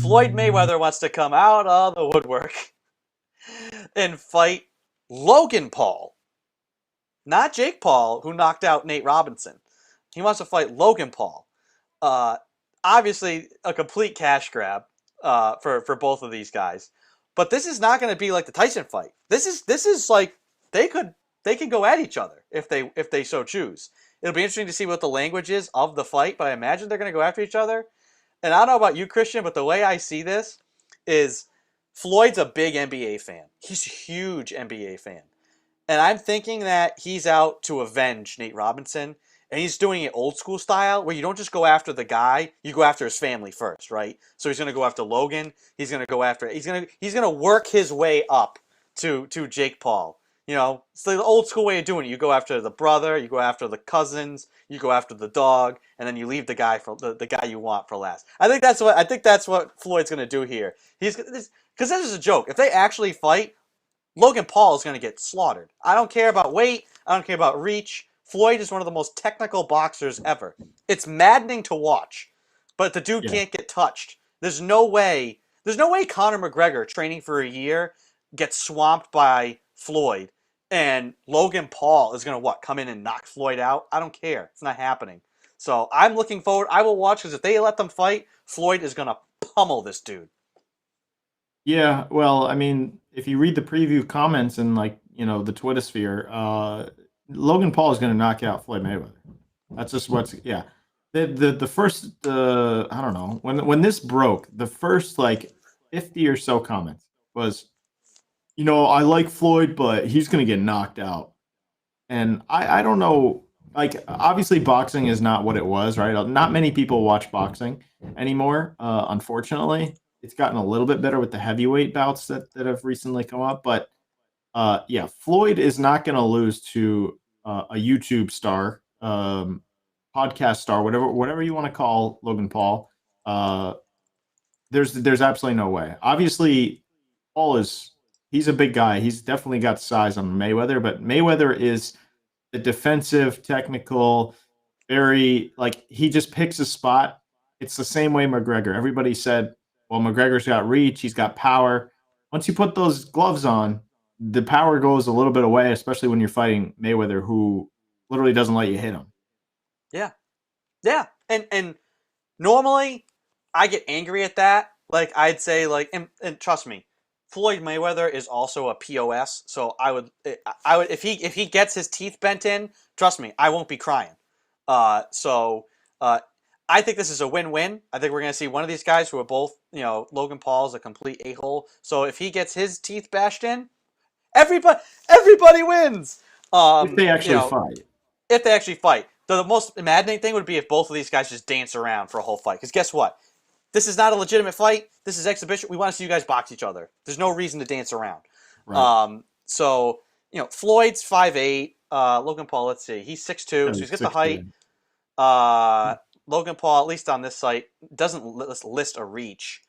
Floyd Mayweather wants to come out of the woodwork and fight Logan Paul. Not Jake Paul, who knocked out Nate Robinson. He wants to fight Logan Paul. Uh, Obviously, a complete cash grab for both of these guys. But this is not going to be like the Tyson fight. This is like they could go at each other if they so choose. It'll be interesting to see what the language is of the fight, but I imagine they're going to go after each other. And I don't know about you, Christian, but the way I see this is Floyd's a big NBA fan. He's a huge NBA fan. And I'm thinking that he's out to avenge Nate Robinson. And he's doing it old school style, where you don't just go after the guy, you go after his family first, right? So he's gonna go after Logan. He's gonna work his way up to Jake Paul. It's the old school way of doing it. You go after the brother, you go after the cousins, you go after the dog, and then you leave the guy for the guy you want for last. I think that's what Floyd's gonna do here. Because this is a joke. If they actually fight, Logan Paul is going to get slaughtered. I don't care about weight. I don't care about reach. Floyd is one of the most technical boxers ever. It's maddening to watch, but the dude Yeah. can't get touched. There's no way. There's no way Conor McGregor, training for a year, gets swamped by Floyd, and Logan Paul is going to come in and knock Floyd out. I don't care. It's not happening. So I'm looking forward. I will watch, because if they let them fight, Floyd is going to pummel this dude. Yeah, well, I mean, if you read the preview comments and the Twitter sphere, Logan Paul is going to knock out Floyd Mayweather. That's just yeah. The first I don't know, when this broke, the first 50 or so comments was, I like Floyd, but he's going to get knocked out. And I don't know, obviously boxing is not what it was, right? Not many people watch boxing anymore, unfortunately. It's gotten a little bit better with the heavyweight bouts that have recently come up, but yeah, Floyd is not going to lose to a YouTube star, podcast star, whatever you want to call Logan Paul. There's absolutely no way. Obviously, he's a big guy. He's definitely got size on Mayweather, but Mayweather is the defensive, technical, very he just picks a spot. It's the same way McGregor. Everybody said, well, McGregor's got reach, he's got power. Once you put those gloves on, the power goes a little bit away, especially when you're fighting Mayweather, who literally doesn't let you hit him. Yeah, yeah, and normally I get angry at that. I'd say and trust me, Floyd Mayweather is also a POS. So I would if he gets his teeth bent in, trust me, I won't be crying. So I think this is a win-win. I think we're going to see one of these guys who are both, Logan Paul is a complete a-hole. So if he gets his teeth bashed in, everybody wins. If they actually fight. If they actually fight. The most maddening thing would be if both of these guys just dance around for a whole fight. Because guess what? This is not a legitimate fight. This is exhibition. We want to see you guys box each other. There's no reason to dance around. Right. So, Floyd's 5'8". Logan Paul, let's see. He's 6'2", so he's got the 6'2". height. Logan Paul, at least on this site, doesn't list a reach.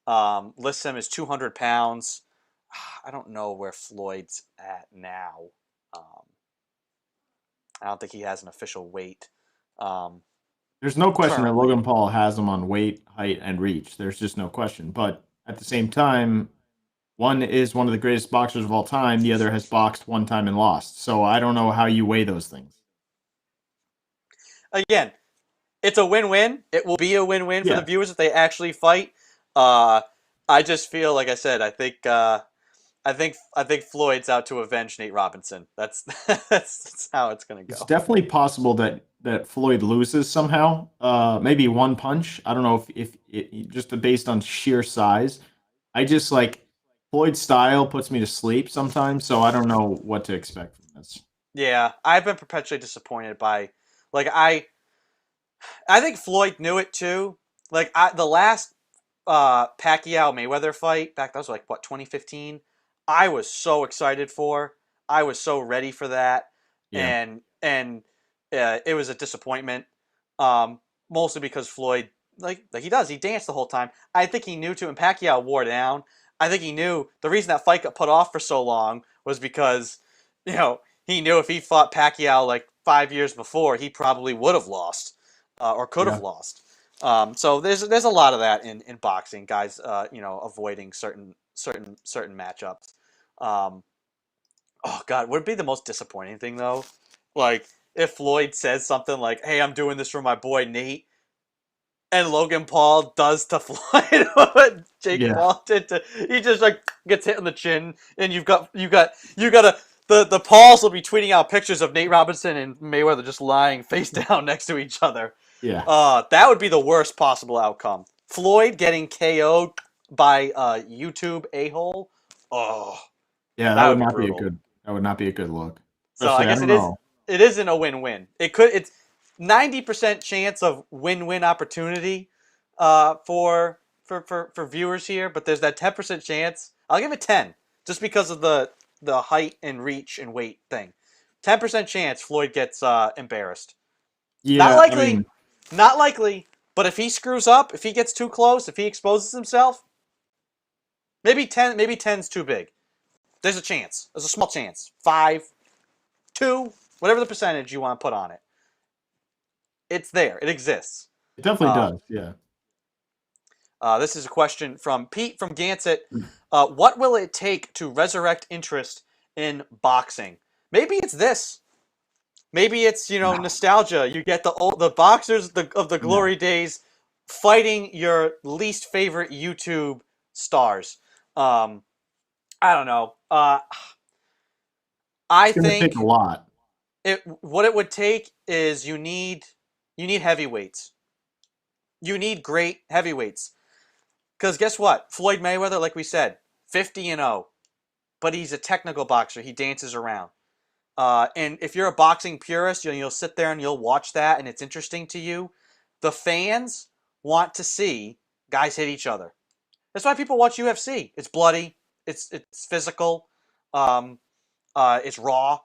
Lists him as 200 pounds. I don't know where Floyd's at now. I don't think he has an official weight. There's no question that currently. Logan Paul has him on weight, height, and reach. There's just no question. But at the same time, one is one of the greatest boxers of all time. The other has boxed one time and lost. So I don't know how you weigh those things. Again, it's a win-win. It will be a win-win for Yeah. the viewers if they actually fight. I just feel, like I said, I think Floyd's out to avenge Nate Robinson. That's that's how it's gonna go. It's definitely possible that Floyd loses somehow. Maybe one punch. I don't know if just based on sheer size. I just Floyd's style puts me to sleep sometimes, so I don't know what to expect from this. Yeah, I've been perpetually disappointed by, like I think Floyd knew it too. The last Pacquiao Mayweather fight back, that was like what, 2015. I was so excited for. I was so ready for that, Yeah, and it was a disappointment. Um, Mostly because Floyd, he does, he danced the whole time. I think he knew too, and Pacquiao wore down. I think he knew the reason that fight got put off for so long was because, he knew if he fought Pacquiao like 5 years before, he probably would have lost, or could have yeah. lost. So there's a lot of that in boxing, guys. Avoiding certain matchups. Um, oh God, would it be the most disappointing thing though? Like if Floyd says something like, "Hey, I'm doing this for my boy Nate," and Logan Paul does to Floyd what Jake Yeah. Paul did to. He just like gets hit in the chin, and you got a. The Pauls will be tweeting out pictures of Nate Robinson and Mayweather just lying face down next to each other. Yeah. That would be the worst possible outcome. Floyd getting KO'd by YouTube a-hole. Oh, Yeah, that that would would be not be a brutal. good that would not be a good look. So I Especially I guess don't know. it isn't a win-win. It's 90% chance of win-win opportunity for viewers here, but there's that 10% chance. I'll give it 10 just because of the height and reach and weight thing. 10% chance Floyd gets embarrassed. Not Yeah, I likely. mean, Not likely. But if he screws up, if he gets too close, if he exposes himself, maybe 10, maybe ten's too big. There's a chance. There's a small chance. 5, 2, whatever the percentage you want to put on it. It's there. It exists. it definitely Um, does. Yeah. this is a question from Pete from Gansett. What will it take to resurrect interest in boxing? Maybe it's this. Maybe it's No. nostalgia. You get the boxers of the No. glory days fighting your least favorite YouTube stars. Um, I don't know. I It's gonna take a think lot. what it would take is you need heavyweights. You need great heavyweights. Because guess what? Floyd Mayweather, like we said, 50-0, but he's a technical boxer. He dances around. And if you're a boxing purist, you'll sit there and you'll watch that, and it's interesting to you. The fans want to see guys hit each other. That's why people watch UFC. It's bloody. It's physical. Um, it's raw.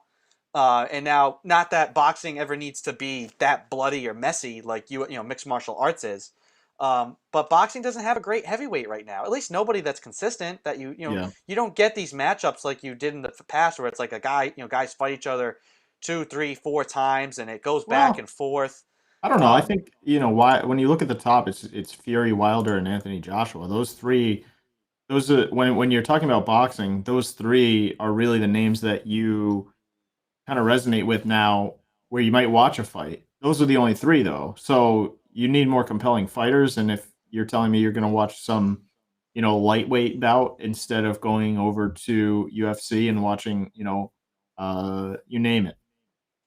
And now, not that boxing ever needs to be that bloody or messy like mixed martial arts is. But boxing doesn't have a great heavyweight right now. At least nobody that's consistent. That Yeah. you don't get these matchups like you did in the past, where it's like a guy, guys fight each other 2, 3, 4 times, and it goes back Well, and forth. I don't know. I Um, think, why when you look at the top, it's Fury, Wilder, and Anthony Joshua. Those three, those are when you're talking about boxing, those three are really the names that you kind of resonate with now, where you might watch a fight. Those are the only three though. So you need more compelling fighters. And if you're telling me you're going to watch some, lightweight bout instead of going over to UFC and watching, you name it,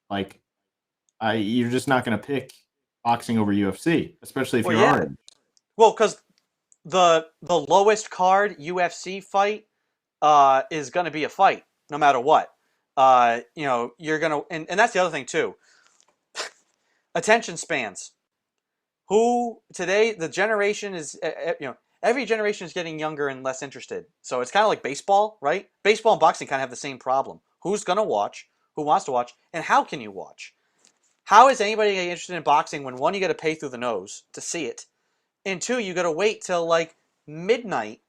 like you're just not going to pick boxing over UFC, especially if well, you're yeah. already. Well, because the lowest card UFC fight is going to be a fight no matter what. You're gonna, and that's the other thing too. Attention spans. Who today the generation is every generation is getting younger and less interested. So it's kind of like baseball, right? Baseball and boxing kind of have the same problem. Who's gonna watch? Who wants to watch? And how can you watch? How is anybody getting interested in boxing when one, you got to pay through the nose to see it, and two, you got to wait till like midnight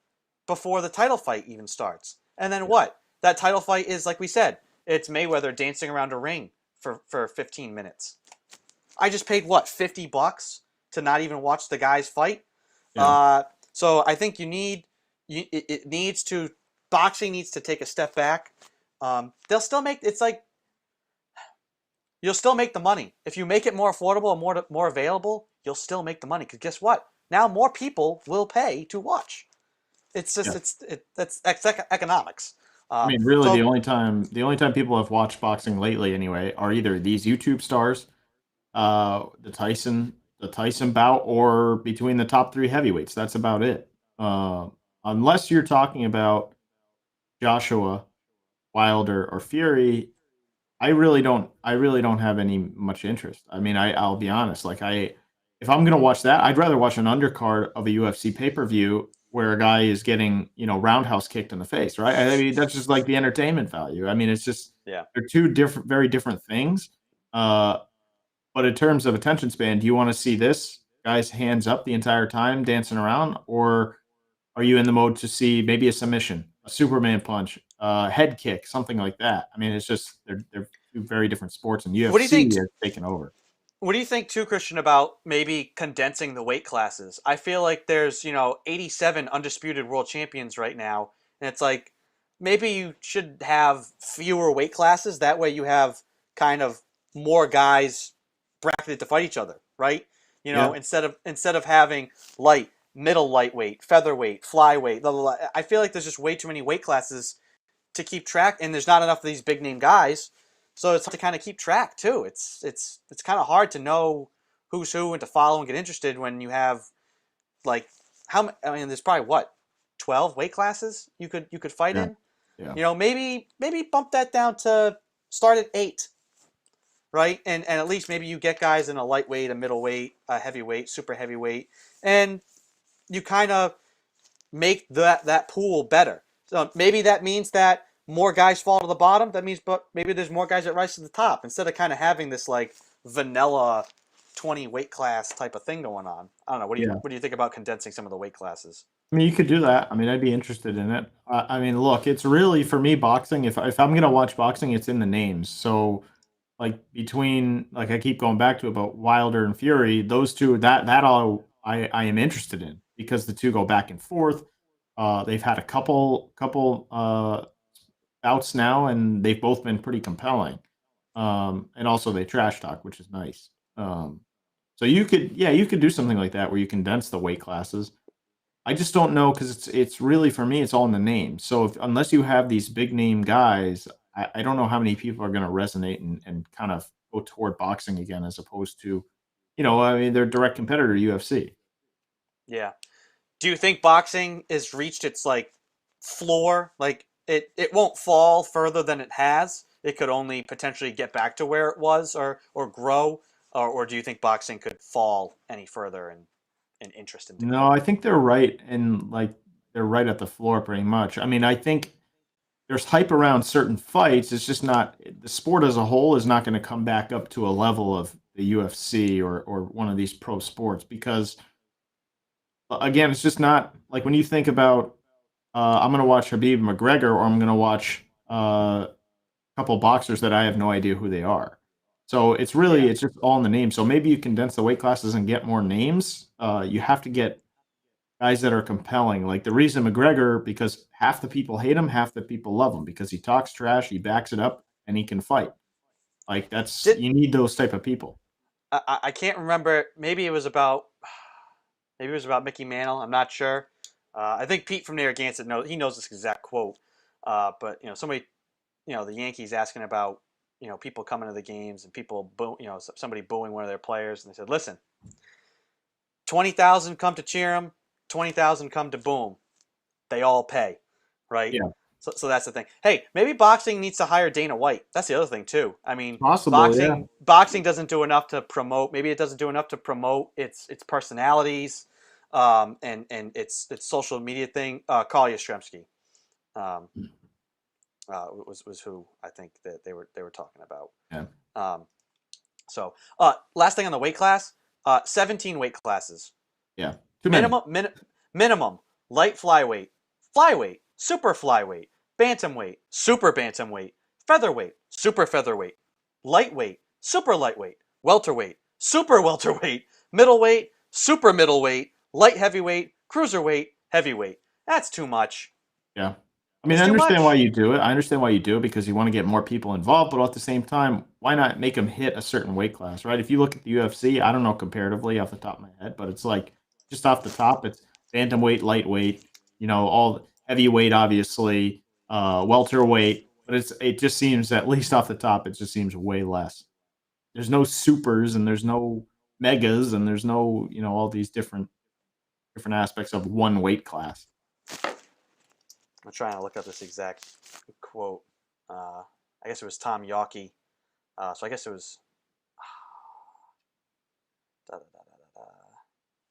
before the title fight even starts. And then Yeah. what? That title fight is, like we said, it's Mayweather dancing around a ring for 15 minutes. I just paid what, $50 to not even watch the guys fight. Yeah. So I think it needs to boxing needs to take a step back. They'll still make it's like you'll still make the money if you make it more affordable and more available. You'll still make the money because guess what? Now more people will pay to watch. It's just Yeah. that's economics. I mean, really, the So only time the only time people have watched boxing lately, anyway, are either these YouTube stars, the Tyson bout, or between the top three heavyweights. That's about it. Uh, Unless you're talking about Joshua, Wilder, or Fury, I really don't have any much interest. I mean, I'll be honest. Like if I'm gonna watch that, I'd rather watch an undercard of a UFC pay-per-view where a guy is getting, roundhouse kicked in the face, right? I mean, that's just like the entertainment value. I mean, it's just Yeah. they're two different, very different things. Uh, but in terms of attention span, do you want to see this guy's hands up the entire time dancing around, or are you in the mode to see maybe a submission, a Superman punch, a head kick, something like that? I mean, it's just they're two very different sports, and What do you UFC think? has taken over. What do you think too, Christian, about maybe condensing the weight classes? I feel like there's 87 undisputed world champions right now, and it's like maybe you should have fewer weight classes. That way, you have kind of more guys bracketed to fight each other, right? Yeah, Instead of having light, middle lightweight, featherweight, flyweight, blah, blah, blah. I feel like there's just way too many weight classes to keep track, and there's not enough of these big name guys, so it's hard to kind of keep track too. It's kind of hard to know who's who and to follow and get interested when you have like I mean, there's probably what 12 weight classes you could fight yeah, in. yeah, Maybe bump that down to start at 8, right? And at least maybe you get guys in a lightweight, a middleweight, a heavyweight, super heavyweight, and you kind of make that pool better. So maybe that means that more guys fall to the bottom. That means, but maybe there's more guys that rise to the top instead of kind of having this like vanilla 20 weight class type of thing going on. I don't know. What do you yeah. what do you think about condensing some of the weight classes? I mean, you could do that. I mean, I'd be interested in it. I mean, look, it's really for me boxing. If I'm gonna watch boxing, it's in the names. So like between like I keep going back to about Wilder and Fury, those two that all I am interested in because the two go back and forth. They've had a couple bouts now, and they've both been pretty compelling. And also they trash talk, which is nice. So you could do something like that where you condense the weight classes. I just don't know because it's really for me, it's all in the name. So unless you have these big name guys, I don't know how many people are going to resonate and kind of go toward boxing again as opposed to, I mean, they're direct competitor to UFC. Yeah. Do you think boxing has reached its like floor? Like it won't fall further than it has. It could only potentially get back to where it was or grow, or do you think boxing could fall any further in interest and No, decline? I think they're right, and like they're right at the floor pretty much. I mean, I think there's hype around certain fights. It's just not the sport as a whole is not going to come back up to a level of the UFC or one of these pro sports because again, it's just not like when you think about I'm going to watch Habib McGregor or I'm going to watch a couple boxers that I have no idea who they are. So Yeah. it's just all in the name. So maybe you condense the weight classes and get more names. You have to get guys that are compelling. Like the reason McGregor, because half the people hate him, half the people love him because he talks trash, he backs it up, and he can fight. Like that's Did you need those type of people. I can't remember. Maybe it was about Mickey Mantle. I'm not sure. I think Pete from Narragansett knows this exact quote. But somebody, the Yankees asking about people coming to the games and people somebody booing one of their players, and they said, "Listen, 20,000 come to cheer him, 20,000 come to boom. They all pay, right?" Yeah, So that's the thing. Hey, maybe boxing needs to hire Dana White. That's the other thing too. I mean, possible. Yeah, boxing doesn't do enough to promote. Maybe it doesn't do enough to promote its personalities, and its social media thing. Carl Yastrzemski, um, was who I think that they were talking about. yeah. Um, last thing on the weight class, 17 weight classes. Yeah. Too many. Minimum light flyweight, super flyweight, bantamweight, super bantamweight, featherweight, super featherweight, lightweight, super lightweight, welterweight, super welterweight, middleweight, super middleweight, light heavyweight, cruiserweight, heavyweight. That's too much. Yeah. I mean, It's I too understand why much. you do it. I understand why you do it because you want to get more people involved, but at the same time, why not make them hit a certain weight class, right? If you look at the UFC, I don't know comparatively off the top of my head, but it's like just off the top, it's bantamweight, lightweight, all heavyweight, obviously, welterweight, but it just seems at least off the top, it just seems way less. There's no supers and there's no megas and there's no, all these different aspects of one weight class. I'm trying to look up this exact quote. I guess it was Tom Yawkey. So I guess it was. Da, da, da,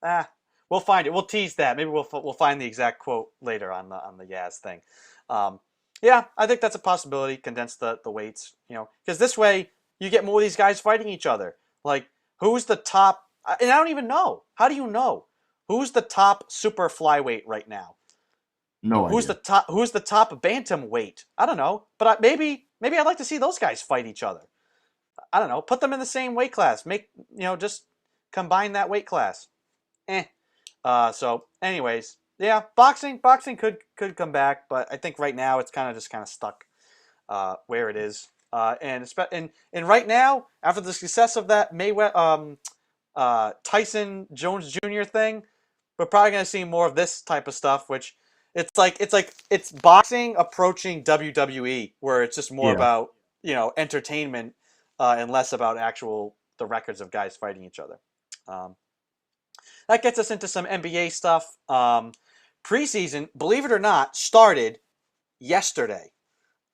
da, da. We'll find it. We'll tease that. Maybe we'll find the exact quote later on the Yaz thing. Um, yeah, I think that's a possibility. Condense the weights, because this way you get more of these guys fighting each other. Like who's the top? And I don't even know. How do you know who's the top super flyweight right now? No Who's the idea. top? Who's the top bantamweight? I don't know. But maybe I'd like to see those guys fight each other. I don't know. Put them in the same weight class. Just combine that weight class. Eh. So, anyways, yeah, boxing could come back, but I think right now it's kind of stuck where it is. And right now, after the success of that Mayweather Tyson Jones Jr. thing, we're probably gonna see more of this type of stuff, which it's boxing approaching WWE, where it's just more Yeah. about entertainment and less about actual the records of guys fighting each other. Um, that gets us into some NBA stuff. Preseason, believe it or not, started yesterday,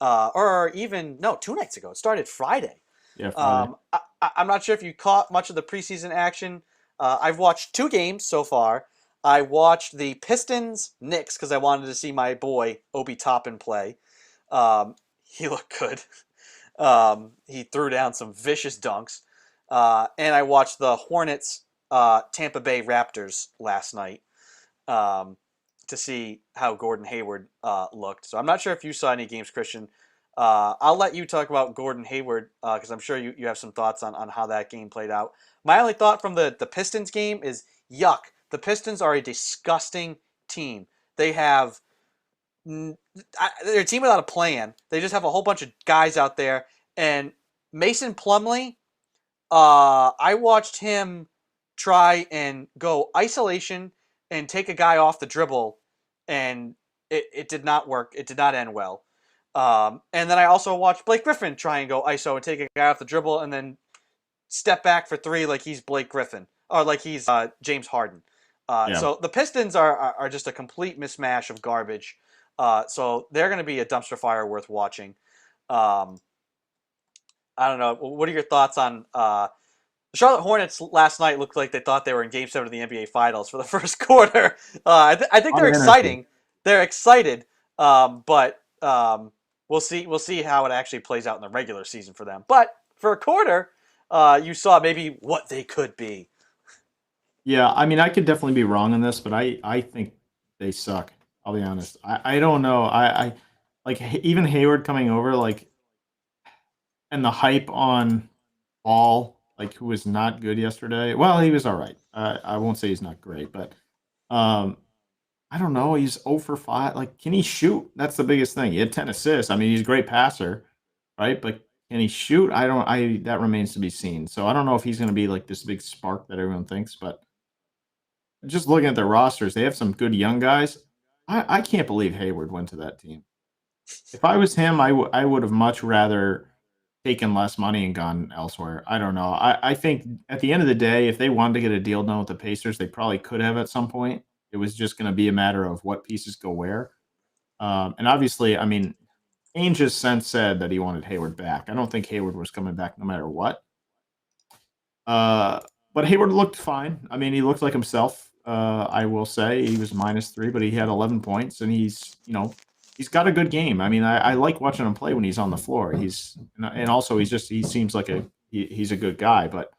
or even no, 2 nights ago. It started Friday. Yeah. Friday. I'm not sure if you caught much of the preseason action. I've watched 2 games so far. I watched the Pistons Knicks because I wanted to see my boy Obi Toppin play. He looked good. He threw down some vicious dunks. And I watched the Hornets Tampa Bay Raptors last night um, to see how Gordon Hayward looked. So I'm not sure if you saw any games, Christian. I'll let you talk about Gordon Hayward because I'm sure you have some thoughts on how that game played out. My only thought from the Pistons game is yuck. The Pistons are a disgusting team. They have they're a team without a plan. They just have a whole bunch of guys out there. And Mason Plumlee, I watched him try and go isolation and take a guy off the dribble, and it did not work. It did not end well. And then I also watched Blake Griffin try and go ISO and take a guy off the dribble and then step back for three like he's Blake Griffin or like he's James Harden. Yeah. So the Pistons are just a complete mismatch of garbage. So they're going to be a dumpster fire worth watching. Um, I don't know. What are your thoughts on the Charlotte Hornets last night? Looked like they thought they were in Game 7 of the NBA Finals for the first quarter. I think A lot they're of energy. exciting. They're excited, but we'll see. We'll see how it actually plays out in the regular season for them. But for a quarter, you saw maybe what they could be. Yeah, I mean, I could definitely be wrong on this, but I think they suck. I'll be honest. I don't know. I like even Hayward coming over, like, and the hype on Ball, like, who was not good yesterday. Well, he was all right. I won't say he's not great, but um, I don't know. He's 0 for 5. Like, can he shoot? That's the biggest thing. He had 10 assists. I mean, he's a great passer, right? But can he shoot? I don't. I That remains to be seen. So I don't know if he's going to be like this big spark that everyone thinks, but just looking at their rosters, they have some good young guys. I can't believe Hayward went to that team. If I was him, I would have much rather taken less money and gone elsewhere. I don't know. I think at the end of the day, if they wanted to get a deal done with the Pacers, they probably could have at some point. It was just going to be a matter of what pieces go where. And obviously, I mean, Ainge has since said that he wanted Hayward back. I don't think Hayward was coming back no matter what. Uh, but Hayward looked fine. I mean, he looked like himself. I will say he was -3, but he had 11 points, and he's got a good game. I mean, I like watching him play when he's on the floor. And also he seems like he's a good guy. But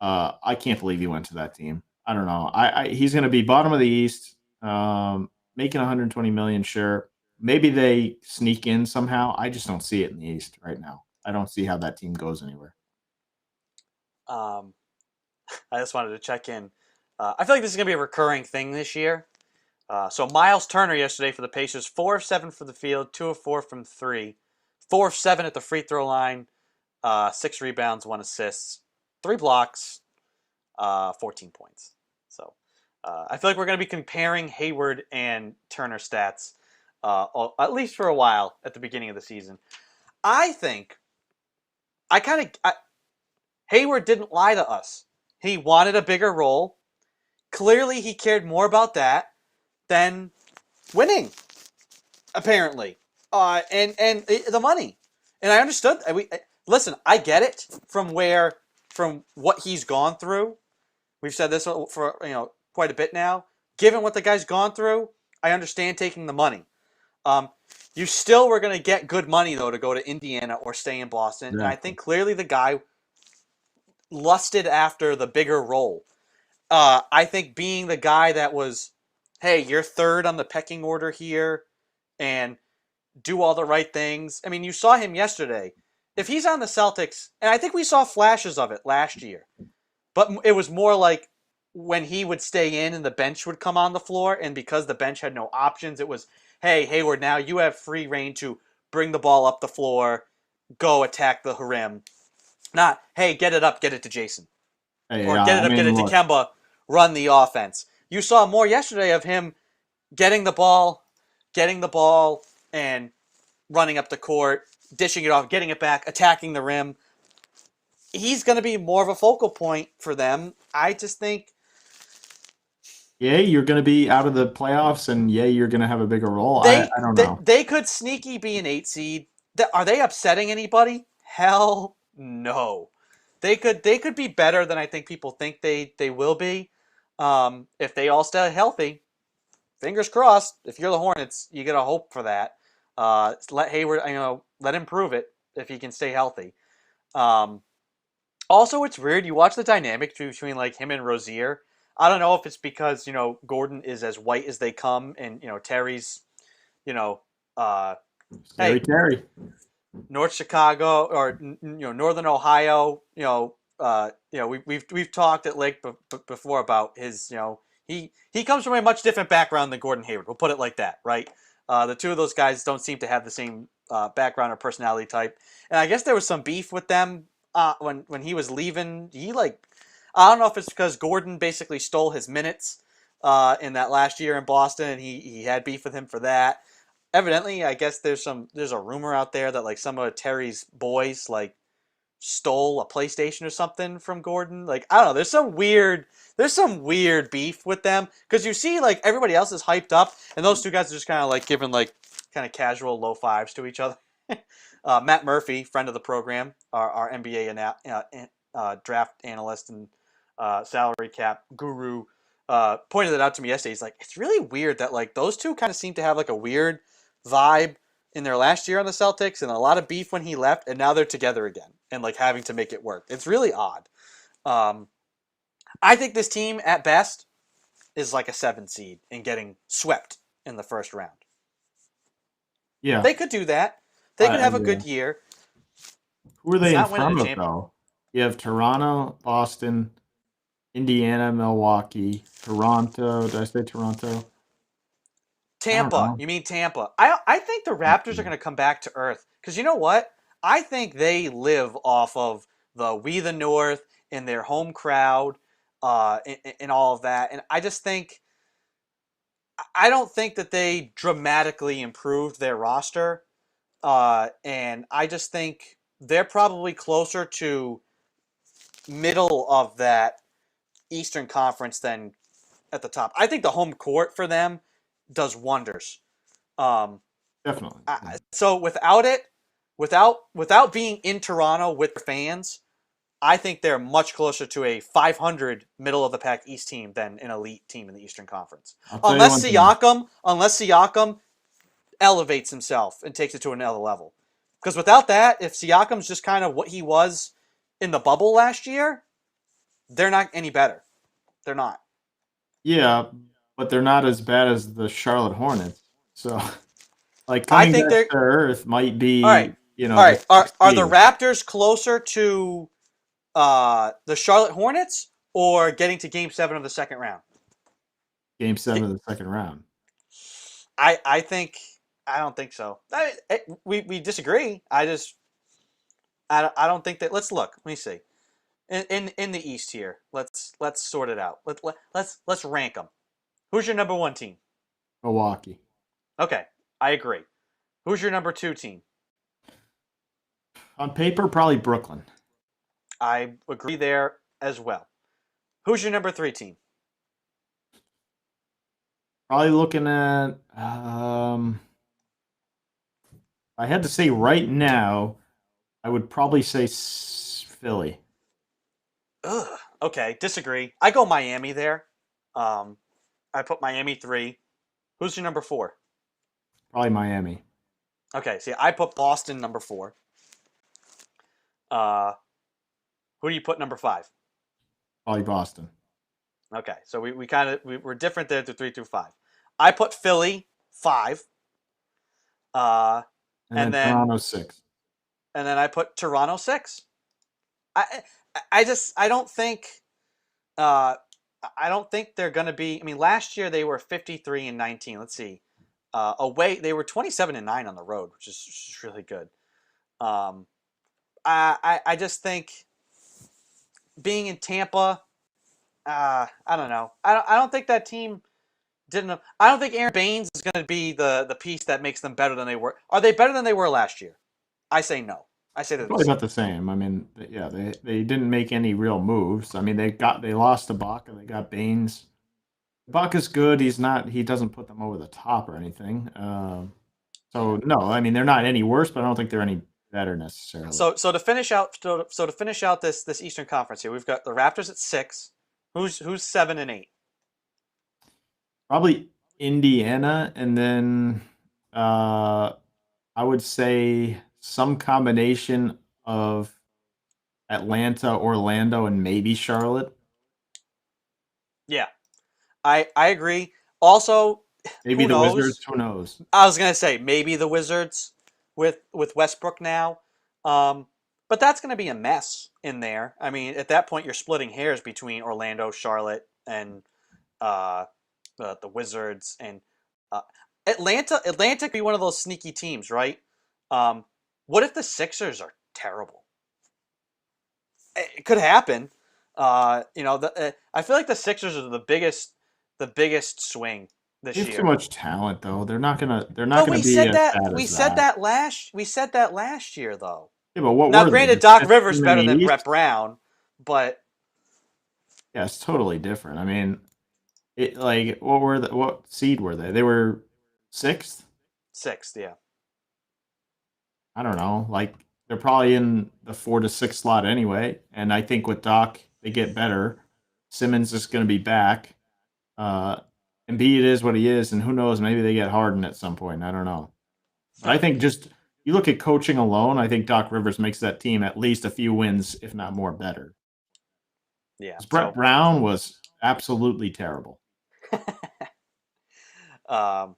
I can't believe he went to that team. I don't know. He's going to be bottom of the East, making 120 million. Sure, maybe they sneak in somehow. I just don't see it in the East right now. I don't see how that team goes anywhere. Um, I just wanted to check in. I feel like this is going to be a recurring thing this year. So Miles Turner yesterday for the Pacers, 4 of 7 for the field, 2 of 4 from three, 4 of 7 at the free throw line, 6 rebounds, 1 assist, 3 blocks, 14 points. So I feel like we're going to be comparing Hayward and Turner stats at least for a while at the beginning of the season. I think I kind of Hayward didn't lie to us. He wanted a bigger role. Clearly, he cared more about that than winning. apparently, and the money, and I understood. Listen, I get it from what he's gone through. We've said this for quite a bit now. Given what the guy's gone through, I understand taking the money. Um, you still were going to get good money though to go to Indiana or stay in Boston, and I Exactly. think clearly the guy lusted after the bigger role. I think being the guy that was, hey, you're third on the pecking order here, and do all the right things. I mean, you saw him yesterday. If he's on the Celtics, and I think we saw flashes of it last year, but it was more like when he would stay in and the bench would come on the floor, and because the bench had no options, it was, hey, Hayward, now you have free reign to bring the ball up the floor, go attack the rim. Not, hey, get it up, get it to Jason. Hey, Or yeah, get it I up, get mean, it to look, Kemba, run the offense. You saw more yesterday of him getting the ball, and running up the court, dishing it off, getting it back, attacking the rim. He's going to be more of a focal point for them. I just think yeah, you're going to be out of the playoffs, and yeah, you're going to have a bigger role. they I don't they, know. they could sneaky be an 8 seed. Are they upsetting anybody? Hell no. They could be better than I think people think they will be. If they all stay healthy, fingers crossed. If you're the Hornets, you get a hope for that. Let Hayward, let him prove it if he can stay healthy. Um, Also, it's weird. You watch the dynamic between like him and Rozier. I don't know if it's because Gordon is as white as they come, and Terry's you know uh, Scary hey, Terry. North Chicago or Northern Ohio. We've talked at length before about his. He comes from a much different background than Gordon Hayward. We'll put it like that, right? The two of those guys don't seem to have the same background or personality type, and I guess there was some beef with them when he was leaving. I don't know if it's because Gordon basically stole his minutes in that last year in Boston, and he had beef with him for that. Evidently, I guess there's a rumor out there that like some of Terry's boys like stole a PlayStation or something from Gordon. Like I don't know, there's some weird beef with them because you see like everybody else is hyped up, and those two guys are just kind of like giving like kind of casual low fives to each other. Matt Murphy, friend of the program, our NBA draft analyst and salary cap guru, pointed it out to me yesterday. He's like, it's really weird that like those two kind of seem to have like a weird vibe in their last year on the Celtics, and a lot of beef when he left, and now they're together again and like having to make it work. It's really odd. Um, I think this team at best is like a 7 seed and getting swept in the first round. Yeah, They could do that. They could have a yeah. good year. Who are It's they in not winning a front of champion. though? You have Toronto, Boston, Indiana, Milwaukee, Toronto. Did I say Toronto? I don't Tampa. know. You mean Tampa? I think the Raptors are going to come back to earth because you know what? I think they live off of the We the North and their home crowd, and all of that. And I don't think that they dramatically improved their roster. And I just think they're probably closer to middle of that Eastern Conference than at the top. I think the home court for them does wonders. Um, Definitely. so without it, without being in Toronto with their fans, I think they're much closer to a 500 middle of the pack East team than an elite team in the Eastern Conference. I'll tell you Unless one thing. Siakam elevates himself and takes it to another level. Because without that, if Siakam's just kind of what he was in the bubble last year, they're not any better. They're not. Yeah, but they're not as bad as the Charlotte Hornets. So, like I coming think back they're to earth might all right. be, All the right. Are sixth are the seed. Raptors closer to the Charlotte Hornets or getting to Game 7 of the second round? Game 7 of the second round. I think I don't think so. We disagree. I don't think that. Let's look. Let me see. In the East here. Let's sort it out. Let's rank them. Who's your number one team? Milwaukee. Okay, I agree. Who's your number two team? On paper, probably Brooklyn. I agree there as well. Who's your number three team? Probably looking at I had to say right now, I would probably say Philly. Ugh. Okay, disagree. I go Miami there. Um, I put Miami 3. Who's your number 4? Probably Miami. Okay, see, I put Boston number 4. Uh, who do you put number 5? Probably Boston. Okay, so we kind of we're different there to 3 through 5. I put Philly 5. Uh, And and then then Toronto 6. I put Toronto 6. I I don't think uh I don't think they're going to be. I mean, last year they were 53 and 19. Let's see. Away they were 27 and 9 on the road, which is really good. Um, I just think being in Tampa, I don't know. I don't think that team didn't. I don't think Aaron Baines is going to be the piece that makes them better than they were. Are they better than they were last year? I say no. I say they're the Probably same. about the same. I mean, yeah, they didn't make any real moves. I mean, they lost to Baca. They got Baines. Baca's good. He doesn't put them over the top or anything. So Yeah. no, I mean they're not any worse, but I don't think they're any better necessarily. So to finish out to finish out this Eastern Conference here, we've got the Raptors at 6. Who's 7 and 8? Probably Indiana, and then uh, I would say some combination of Atlanta, Orlando, and maybe Charlotte. Yeah, I agree. Also, Maybe who the Wizards. knows? Who knows? I was gonna say maybe the Wizards with Westbrook now, um, but that's gonna be a mess in there. I mean, at that point, you're splitting hairs between Orlando, Charlotte, and uh, the Wizards and uh, Atlanta. Atlanta could be one of those sneaky teams, right? Um, what if the Sixers are terrible? It could happen. I feel like the Sixers are the biggest swing They this have too year. much talent, though. They're not But gonna we be said as that bad we as said that. that last year though. Yeah, but what Now, were they? granted, The Doc fifth Rivers team in the better than Brett East? Brown, but Yeah, it's totally different. I mean, what seed were they? They were sixth. sixth, yeah, I don't know. Like they're probably in the 4 to 6 slot anyway. And I think with Doc, they get better. Simmons is going to be back. Uh, Embiid is what he is, and who knows? Maybe they get Harden at some point. I don't know. But I think just you look at coaching alone. I think Doc Rivers makes that team at least a few wins, if not more, better. yeah. 'Cause Brett So, Brown was absolutely terrible. um,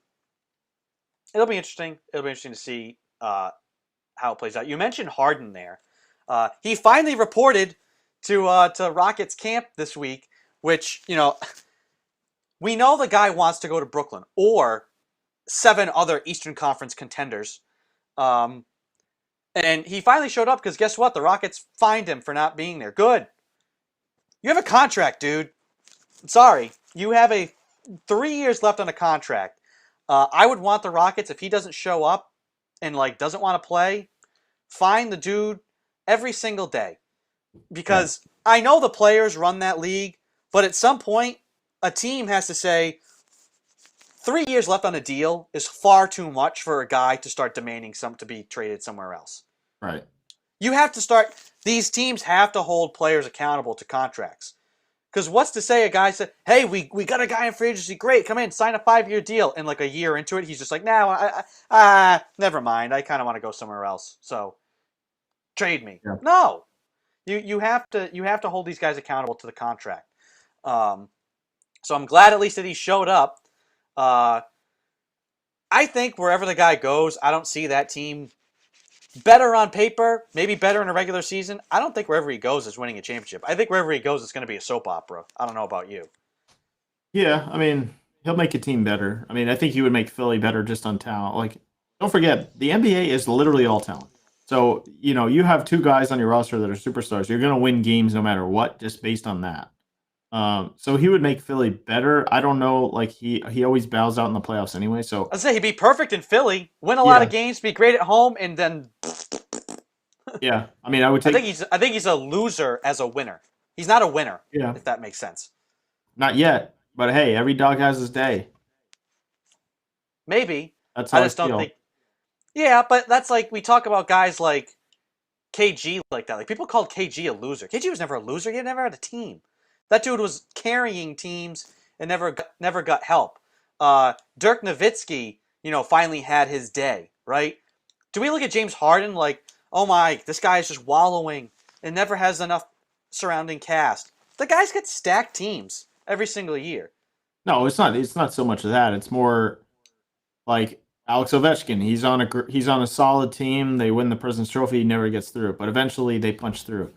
it'll be interesting. It'll be interesting to see how it plays out. You mentioned Harden there. He finally reported to Rockets camp this week, which we know the guy wants to go to Brooklyn or 7 other Eastern Conference contenders. Um, and he finally showed up because guess what? The Rockets fined him for not being there. Good. You have a contract, dude. Sorry. You have a 3 years left on a contract. I would want the Rockets if he doesn't show up and doesn't want to play. Fine the dude every single day Yeah, because I know the players run that league, but at some point a team has to say 3 years left on a deal is far too much for a guy to start demanding some to be traded somewhere else. right. You have to start. These teams have to hold players accountable to contracts. Because what's to say a guy said, "Hey, we got a guy in free agency. Great, come in, sign a 5-year deal." And like a year into it, he's just like, "Nah, never mind. I kind of want to go somewhere else. So trade me." Yeah. No, you have to hold these guys accountable to the contract. Um, so I'm glad at least that he showed up. Uh, I think wherever the guy goes, I don't see that team better on paper, maybe better in a regular season. I don't think wherever he goes is winning a championship. I think wherever he goes, it's going to be a soap opera. I don't know about you. Yeah, I mean, he'll make a team better. I mean, I think he would make Philly better just on talent. Like, don't forget, the NBA is literally all talent. So, you have two guys on your roster that are superstars. You're going to win games no matter what, just based on that. So he would make Philly better. I don't know, like he always bows out in the playoffs anyway. So I'd say he'd be perfect in Philly, win a lot yeah, of games, be great at home, and then yeah. I mean, I would I think take he's a loser as a winner. He's not a winner, yeah, if that makes sense. not yet, but hey, every dog has his day. Maybe That's I how I just don't feel. think Yeah, but that's like we talk about guys like KG like that. Like people called KG a loser. KG was never a loser. He never had a team. That dude was carrying teams and never got help. Dirk Nowitzki, finally had his day, right? Do we look at James Harden like, oh my, this guy is just wallowing and never has enough surrounding cast? The guys get stacked teams every single year. No, it's not. It's not so much of that. It's more like Alex Ovechkin. He's on a solid team. They win the President's Trophy. He never gets through, but eventually they punch through.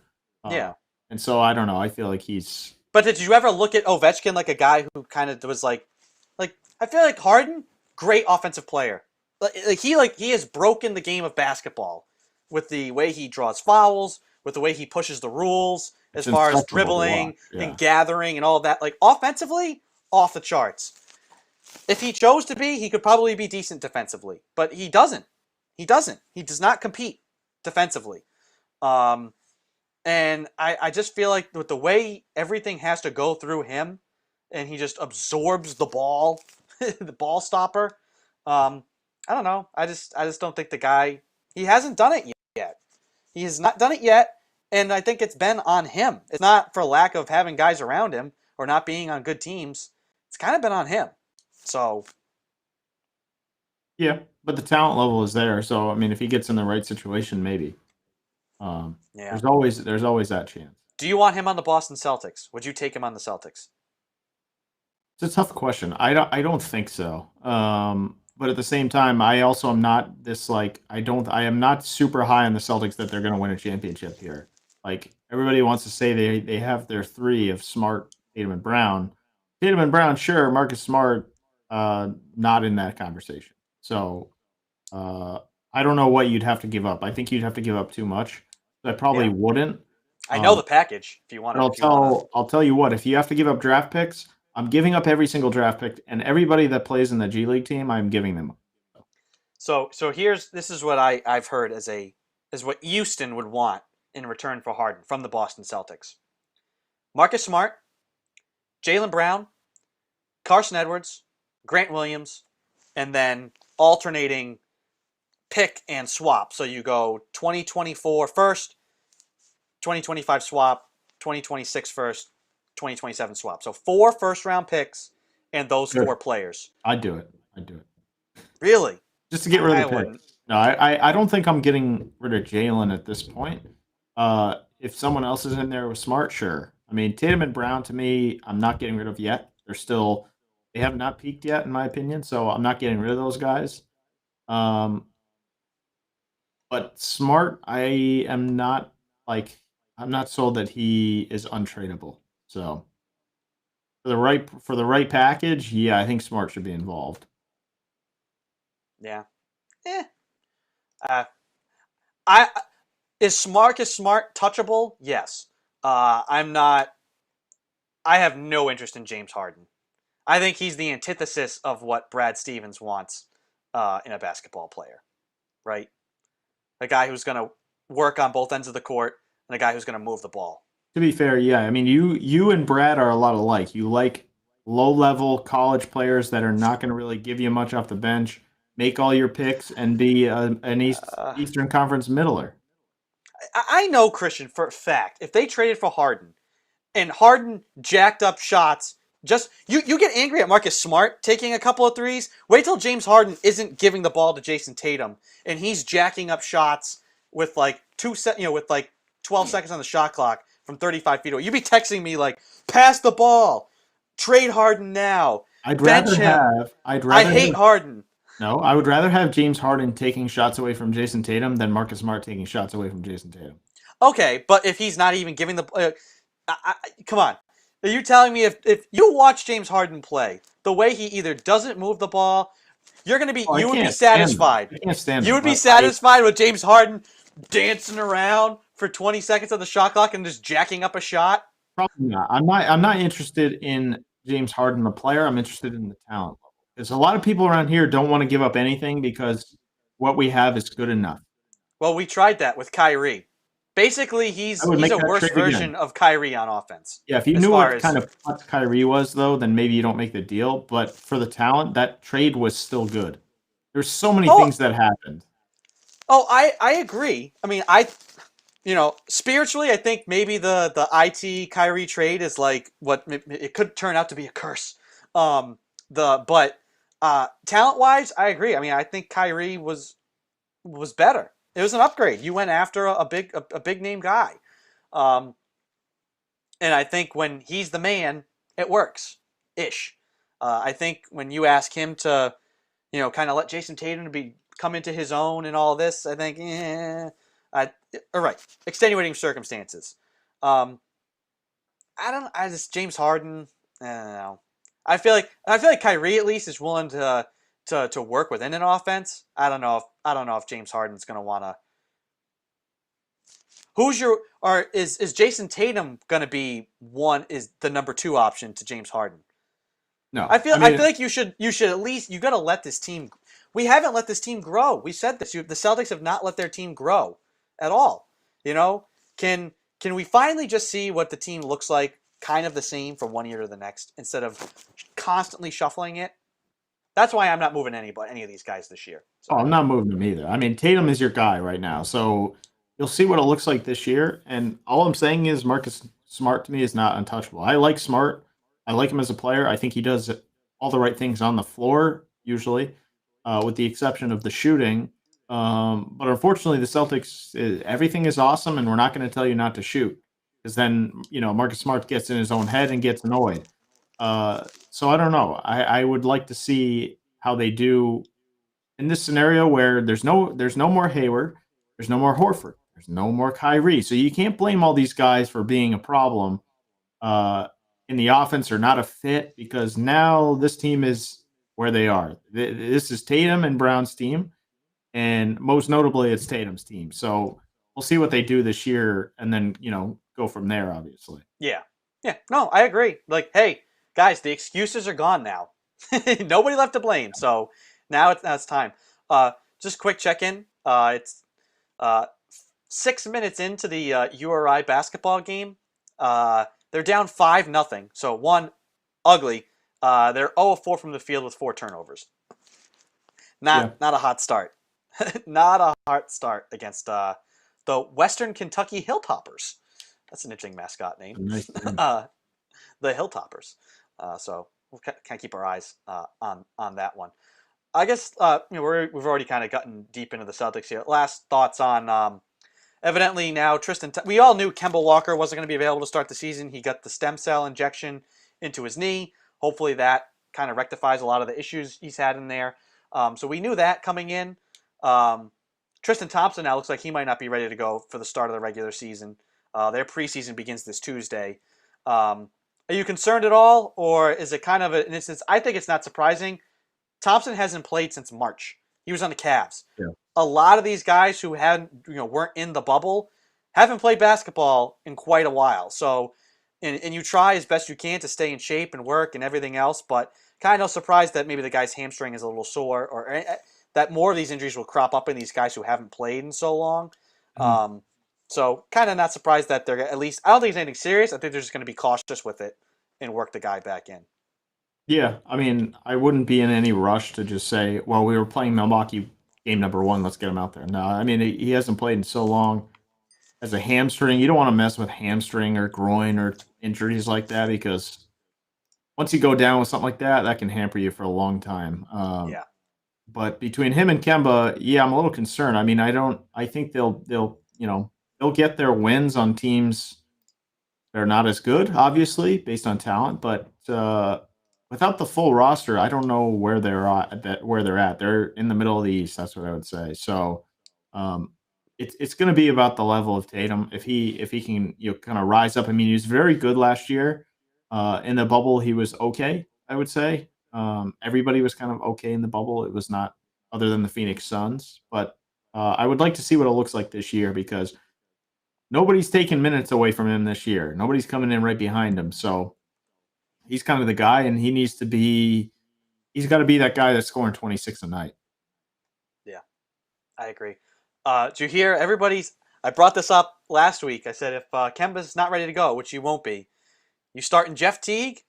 Yeah. And so I don't know. I feel like he's But did you ever look at Ovechkin like a guy who kind of was like I feel like Harden, great offensive player. He has broken the game of basketball with the way he draws fouls, with the way he pushes the rules it's as far as insufferable to watch. dribbling Yeah. and gathering and all of that. Like offensively, off the charts. If he chose to be, he could probably be decent defensively, but he doesn't. He doesn't. He does not compete defensively. Um, and I just feel like with the way everything has to go through him, and he just absorbs the ball, the ball stopper. Um, I don't know. I just don't think the guy. He hasn't done it yet. He has not done it yet, and I think it's been on him. It's not for lack of having guys around him or not being on good teams. It's kind of been on him. So Yeah, but the talent level is there. So I mean, if he gets in the right situation, maybe. yeah. There's always that chance. Do you want him on the Boston Celtics? Would you take him on the Celtics? It's a tough question. I don't think so. But at the same time, I also am not this like I am not super high on the Celtics that they're going to win a championship here. Like everybody wants to say they have their three of Smart, Tatum, and Brown. Tatum and Brown, sure. Marcus Smart, not in that conversation. So uh, I don't know what you'd have to give up. I think you'd have to give up too much. I probably Yeah. wouldn't. I know Um, the package. If you want but to, if you want to. I'll tell you what, if you have to give up draft picks, I'm giving up every single draft pick, and everybody that plays in the G League team, I'm giving them. So this is what I've heard as what Houston would want in return for Harden from the Boston Celtics. Marcus Smart, Jaylen Brown, Carson Edwards, Grant Williams, and then alternating pick and swap. So you go 2024 first, 2025 swap, 2026 first, 2027 swap. So 4 first round picks and those Good. 4 players. I'd do it. I'd do it. Really? Just to get rid I of the wouldn't. picks. No, I don't think I'm getting rid of Jalen at this point. If someone else is in there with Smart, sure. I mean, Tatum and Brown, to me, I'm not getting rid of yet. They have not peaked yet, in my opinion, so I'm not getting rid of those guys. But Smart, I'm not sold that he is untradeable. So for the right package, yeah, I think Smart should be involved. Yeah. Eh. Uh, I is Marcus Smart touchable? Yes. I'm not. I have no interest in James Harden. I think he's the antithesis of what Brad Stevens wants in a basketball player, right? A guy who's going to work on both ends of the court and a guy who's going to move the ball. To be fair, yeah, I mean you and Brad are a lot alike. You like low level college players that are not going to really give you much off the bench, make all your picks, and be an Eastern Conference middler. I know, Christian, for a fact, if they traded for Harden and Harden jacked up shots, just you get angry at Marcus Smart taking a couple of threes. Wait till James Harden isn't giving the ball to Jason Tatum and he's jacking up shots with like 12 seconds on the shot clock from 35 feet away. You'd be texting me like, "Pass the ball, trade Harden now, bench him." I hate Harden. No, I would rather have James Harden taking shots away from Jason Tatum than Marcus Smart taking shots away from Jason Tatum. Okay, but if he's not even giving the come on. Are you telling me if you watch James Harden play, the way he either doesn't move the ball, you would be satisfied. I can't stand You would be satisfied with James Harden dancing around for 20 seconds on the shot clock and just jacking up a shot? Probably not. I'm not interested in James Harden, the player. I'm interested in the talent level. Because a lot of people around here don't want to give up anything because what we have is good enough. Well, we tried that with Kyrie. Basically, he's a worse version of Kyrie on offense. Yeah, if you knew what kind of putz Kyrie was, though, then maybe you don't make the deal. But for the talent, that trade was still good. There's so many things that happened. Oh, I agree. I mean, spiritually, I think maybe the IT Kyrie trade is like what it could turn out to be a curse. Um, but talent wise, I agree. I mean, I think Kyrie was better. It was an upgrade. You went after a big name guy, um, and I think when he's the man, it works ish. I think when you ask him to, kind of let Jason Tatum come into his own and all this, I think, I, all right, extenuating circumstances. Um, I just James Harden. I don't know. I feel like Kyrie at least is willing to work within an offense. I don't know if James Harden's gonna wanna. Who's your or is Jason Tatum gonna be one? Is the number two option to James Harden? I No, feel I I feel mean, like you should at least you got to let this team. We haven't let this team grow. We said this. The Celtics have not let their team grow at all. You know, can can we finally just see what the team looks like, kind of the same from one year to the next, instead of constantly shuffling it? That's why I'm not moving any of these guys this year. oh, So I'm not moving him either. I mean, Tatum is your guy right now, so you'll see what it looks like this year. And all I'm saying is Marcus Smart to me is not untouchable. I like Smart. I like him as a player. I think he does all the right things on the floor usually, with the exception of the shooting. But unfortunately, the Celtics, everything is awesome, and we're not going to tell you not to shoot because then Marcus Smart gets in his own head and gets annoyed. So I don't know. I would like to see how they do in this scenario where there's no more Hayward, there's no more Horford, there's no more Kyrie. So you can't blame all these guys for being a problem uh, in the offense or not a fit because now this team is where they are. This is Tatum and Brown's team, and most notably, it's Tatum's team. So we'll see what they do this year, and then go from there. Obviously, yeah, yeah, no, I agree. Like, hey, guys, the excuses are gone now. Nobody left to blame. So now it's time. Just quick check in. It's uh, 6 minutes into the URI basketball game. They're down 5-0. So one ugly. They're 0-4 from the field with 4 turnovers. Not yeah. not a hot start. Not a hot start against the Western Kentucky Hilltoppers. That's an interesting mascot name. A nice name. uh, the Hilltoppers. So we'll kind of keep our eyes on that one. I guess we've already kind of gotten deep into the Celtics here. Last thoughts on evidently now Tristan. We all knew Kemba Walker wasn't going to be available to start the season. He got the stem cell injection into his knee. Hopefully that kind of rectifies a lot of the issues he's had in there. So we knew that coming in. Tristan Thompson now looks like he might not be ready to go for the start of the regular season. Their preseason begins this Tuesday. Are you concerned at all, or is it kind of an instance? I think it's not surprising. Thompson hasn't played since March. He was on the Cavs. Yeah. A lot of these guys who weren't in the bubble haven't played basketball in quite a while. So, and you try as best you can to stay in shape and work and everything else, but kind of surprised that maybe the guy's hamstring is a little sore, or that more of these injuries will crop up in these guys who haven't played in so long. Mhm. Um, so, kind of not surprised that they're at least. I don't think it's anything serious. I think they're just going to be cautious with it and work the guy back in. Yeah, I mean, I wouldn't be in any rush to just say, "Well, we were playing Milwaukee game number one. Let's get him out there." No, I mean he hasn't played in so long. As a hamstring, you don't want to mess with hamstring or groin or injuries like that because once you go down with something like that, that can hamper you for a long time. Yeah. But between him and Kemba, yeah, I'm a little concerned. I mean, I don't. I think they'll get their wins on teams they're not as good, obviously, based on talent, but without the full roster, I don't know where they're at. Where they're at, they're in the middle of the East. That's what I would say. So, um, it's going to be about the level of Tatum. If he can kind of rise up. I mean, he was very good last year. In the bubble, he was okay. I would say everybody was kind of okay in the bubble. It was not other than the Phoenix Suns, but I would like to see what it looks like this year because nobody's taking minutes away from him this year. Nobody's coming in right behind him. So he's kind of the guy, and he's got to be that guy that's scoring 26 a night. Yeah. I agree. Did you hear everybody's? I brought this up last week. I said if Kemba's not ready to go, which he won't be, you starting Jeff Teague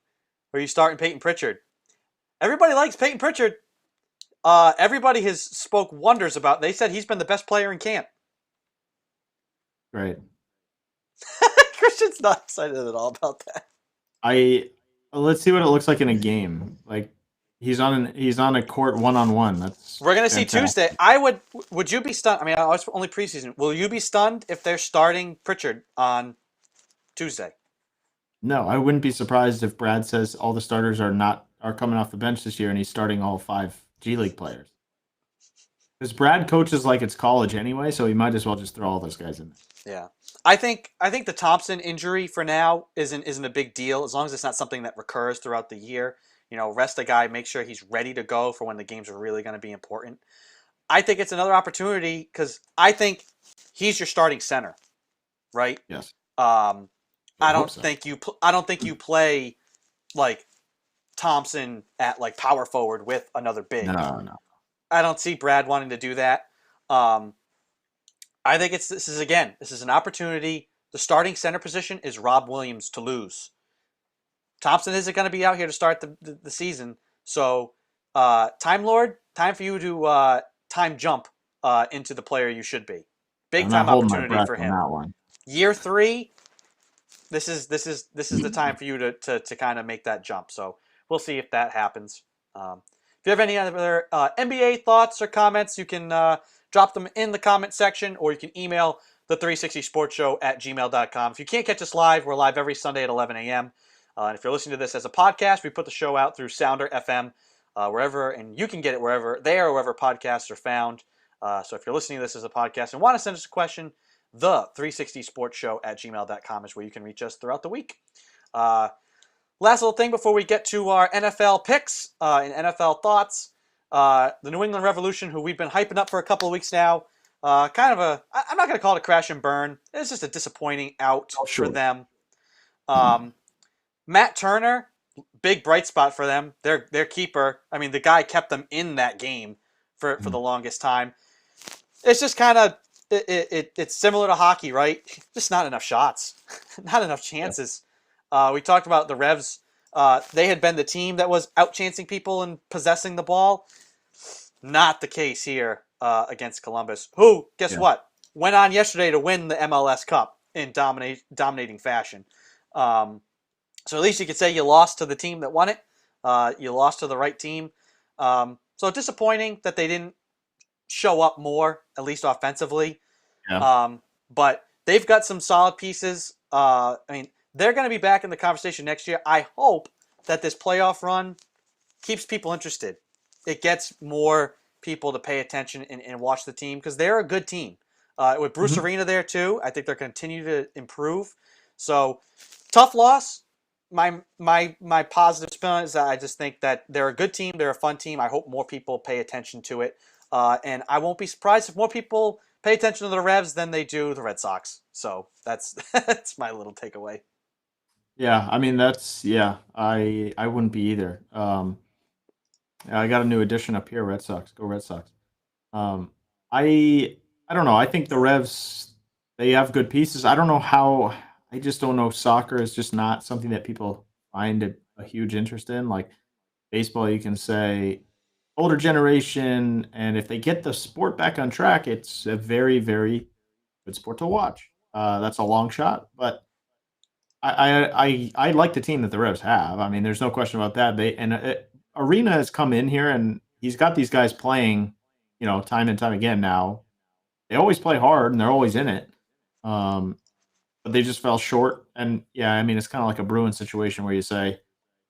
or you starting Peyton Pritchard? Everybody likes Peyton Pritchard. Everybody has spoke wonders about. They said he's been the best player in camp. Great. Christian's not excited at all about that. I Let's see what it looks like in a game. Like he's on a court 1-on-1. That's We're gonna see Tuesday. fantastic. I would. Would you be stunned? I mean, it's only preseason. Will you be stunned if they're starting Pritchard on Tuesday? No, I wouldn't be surprised if Brad says all the starters are coming off the bench this year and he's starting all 5 G League players. Because Brad coaches like it's college anyway, so he might as well just throw all those guys in there. Yeah, I think the Thompson injury for now isn't a big deal as long as it's not something that recurs throughout the year. Rest the guy, make sure he's ready to go for when the games are really going to be important. I think it's another opportunity because I think he's your starting center, right? Yes. Um, I I hope don't so. think I don't think you play like Thompson at like power forward with another big. No, no. I don't see Brad wanting to do that. Um, I think this is an opportunity. The starting center position is Rob Williams to lose. Thompson isn't going to be out here to start the season. So, Time Lord, time for you to time jump into the player you should be. Big I'm not time holding my opportunity breath for on him. that one. Year 3, this is the time for you to kind of make that jump. So we'll see if that happens. If you have any other NBA thoughts or comments, you can drop them in the comment section, or you can email the 360sportshow at gmail.com. If you can't catch us live, we're live every Sunday at 11 a.m. And if you're listening to this as a podcast, we put the show out through Sounder FM, wherever, and you can get it wherever podcasts are found. So if you're listening to this as a podcast and want to send us a question, the 360sportshow at gmail.com is where you can reach us throughout the week. Last little thing before we get to our NFL picks and NFL thoughts. The New England Revolution, who we've been hyping up for a couple of weeks now, I'm not going to call it a crash and burn. It's just a disappointing out Oh, for sure. them. Matt Turner, big bright spot for them. Their keeper. I mean, the guy kept them in that game for the longest time. It's just kind of it's similar to hockey, right? Just not enough shots, not enough chances. We talked about the Revs. They had been the team that was outchancing people and possessing the ball. Not the case here against Columbus, who, guess Yeah. what, went on yesterday to win the MLS Cup in dominating fashion. So at least you could say you lost to the team that won it. You lost to the right team. So disappointing that they didn't show up more, at least offensively. Yeah. But they've got some solid pieces. I mean, they're going to be back in the conversation next year. I hope that this playoff run keeps people interested. It gets more people to pay attention and watch the team because they're a good team. With Bruce Mhm. Arena there too, I think they're going to continue to improve. So tough loss. My positive spin is that I just think that they're a good team. They're a fun team. I hope more people pay attention to it. And I won't be surprised if more people pay attention to the Revs than they do the Red Sox. So that's that's my little takeaway. Yeah, I mean I wouldn't be either. I got a new addition up here, Red Sox. Go Red Sox. Um, I I don't know. I think the Revs they have good pieces. I don't know how. I just don't know. Soccer is just not something that people find a huge interest in. Like baseball, you can say older generation, and if they get the sport back on track, it's a very very good sport to watch. That's a long shot, but I like the team that the Revs have. I mean, there's no question about that. Arena has come in here and he's got these guys playing, time and time again now. They always play hard and they're always in it. Um, but they just fell short. And yeah, I mean, it's kind of like a Bruin situation where you say,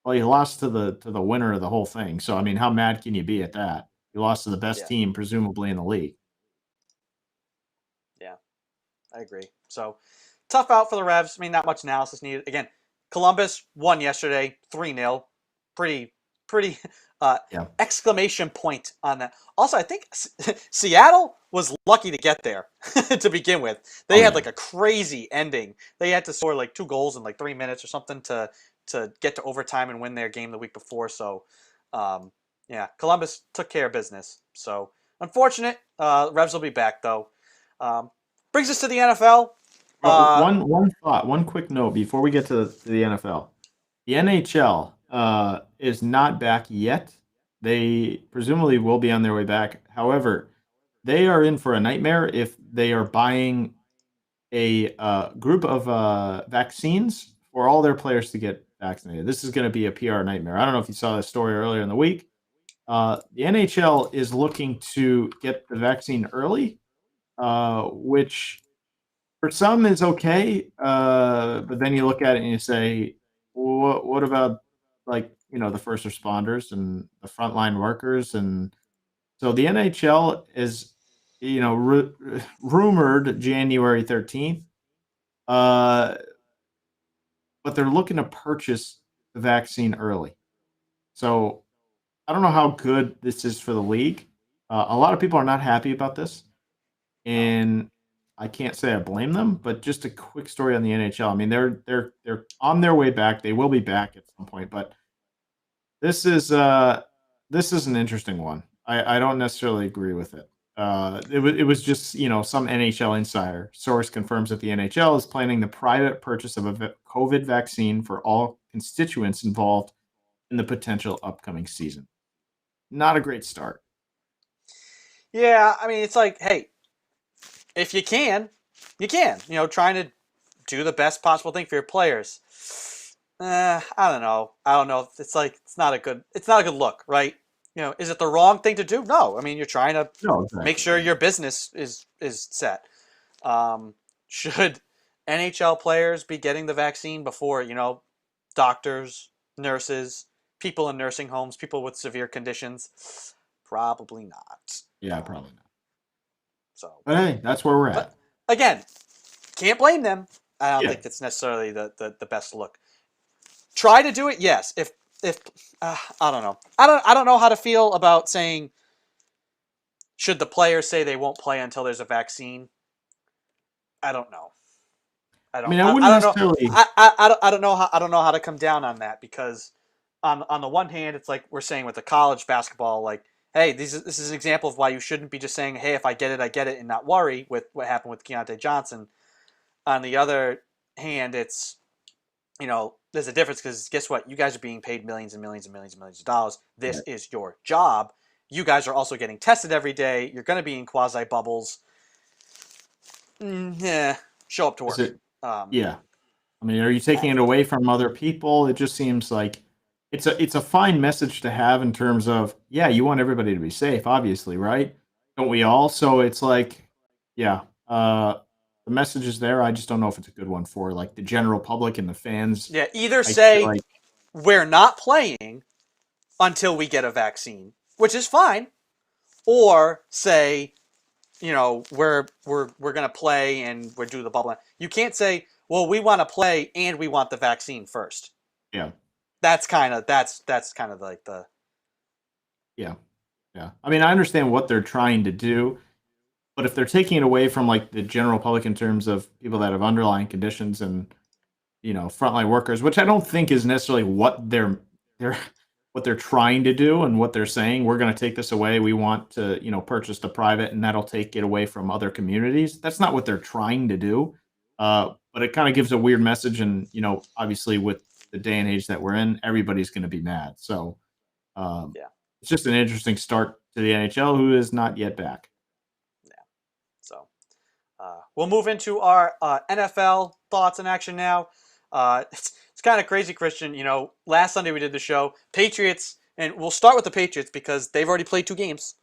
well, you lost to the winner of the whole thing. So I mean, how mad can you be at that? You lost to the best Yeah, team, presumably in the league. yeah, I agree. So tough out for the Revs. I mean, not much analysis needed. Again, Columbus won yesterday, 3-0. Pretty Yeah. exclamation point on that. Also, I think Seattle was lucky to get there to begin with. They Oh had yeah. like a crazy ending. They had to score like 2 goals in like 3 minutes or something to get to overtime and win their game the week before. So, um, yeah, Columbus took care of business. So, unfortunate. Revs will be back though. Um, brings us to the NFL. Well, Uh, one quick note before we get to the NFL. The NHL is not back yet. They presumably will be on their way back. However, they are in for a nightmare if they are buying a group of vaccines for all their players to get vaccinated. This is going to be a PR nightmare. I don't know if you saw this story earlier in the week. The NHL is looking to get the vaccine early, which for some is okay. But then you look at it and you say, what about like the first responders and the frontline workers? And so the NHL is rumored January 13th, uh, but they're looking to purchase the vaccine early. So I don't know how good this is for the league. A lot of people are not happy about this, No. and I can't say I blame them. But just a quick story on the NHL. I mean, they're on their way back. They will be back at some point, but this is this is an interesting one. I don't necessarily agree with it. It was just some NHL insider source confirms that the NHL is planning the private purchase of a COVID vaccine for all constituents involved in the potential upcoming season. Not a great start. Yeah, I mean, it's like, hey, if you can, you can. Trying to do the best possible thing for your players. I don't know. I don't know. It's like it's not a good look, right? Is it the wrong thing to do? No. I mean, you're trying to No, make exactly. sure your business is set. Um, should NHL players be getting the vaccine before doctors, nurses, people in nursing homes, people with severe conditions? Probably not. Yeah, probably not. So, But hey, that's where we're but at. again, can't blame them. I don't Yeah. think it's necessarily the best look. Try to do it, yes. If I don't know, I don't know how to feel about saying should the players say they won't play until there's a vaccine. I don't know. I I don't. mean, I I wouldn't don't know. necessarily. I don't know how. I don't know how to come down on that because on the one hand, it's like we're saying with the college basketball, like, hey, this is an example of why you shouldn't be just saying, hey, if I get it, I get it, and not worry with what happened with Keontae Johnson. On the other hand, it's there's a difference because guess what? You guys are being paid millions and millions and millions and millions of dollars. This Right. is your job. You guys are also getting tested every day. You're going to be in quasi bubbles. Yeah, show up to Is work. it? Um, Yeah. I mean, are you taking it and away from other people? It just seems like it's a fine message to have in terms of, yeah, you want everybody to be safe, obviously, right? Don't we all? So it's like, yeah, the message is there. I just don't know if it's a good one for like the general public and the fans. yeah, either I feel say like, we're not playing until we get a vaccine, which is fine, or say we're gonna play and we're due the bubble. You can't say, well, we want to play and we want the vaccine first. yeah, That's kind of like the yeah, yeah. I mean, I understand what they're trying to do, but if they're taking it away from like the general public in terms of people that have underlying conditions and frontline workers, which I don't think is necessarily what they're what they're trying to do and what they're saying. We're going to take this away. We want to, purchase the private, and that'll take it away from other communities. That's not what they're trying to do. But it kind of gives a weird message, and obviously with the day and age that we're in, everybody's going to be mad. So yeah. it's just an interesting start to the NHL, who is not yet back. So we'll move into our NFL thoughts and action now. It's kind of crazy, Christian. Last Sunday we did the show. Patriots, and we'll start with the Patriots because they've already played 2 games.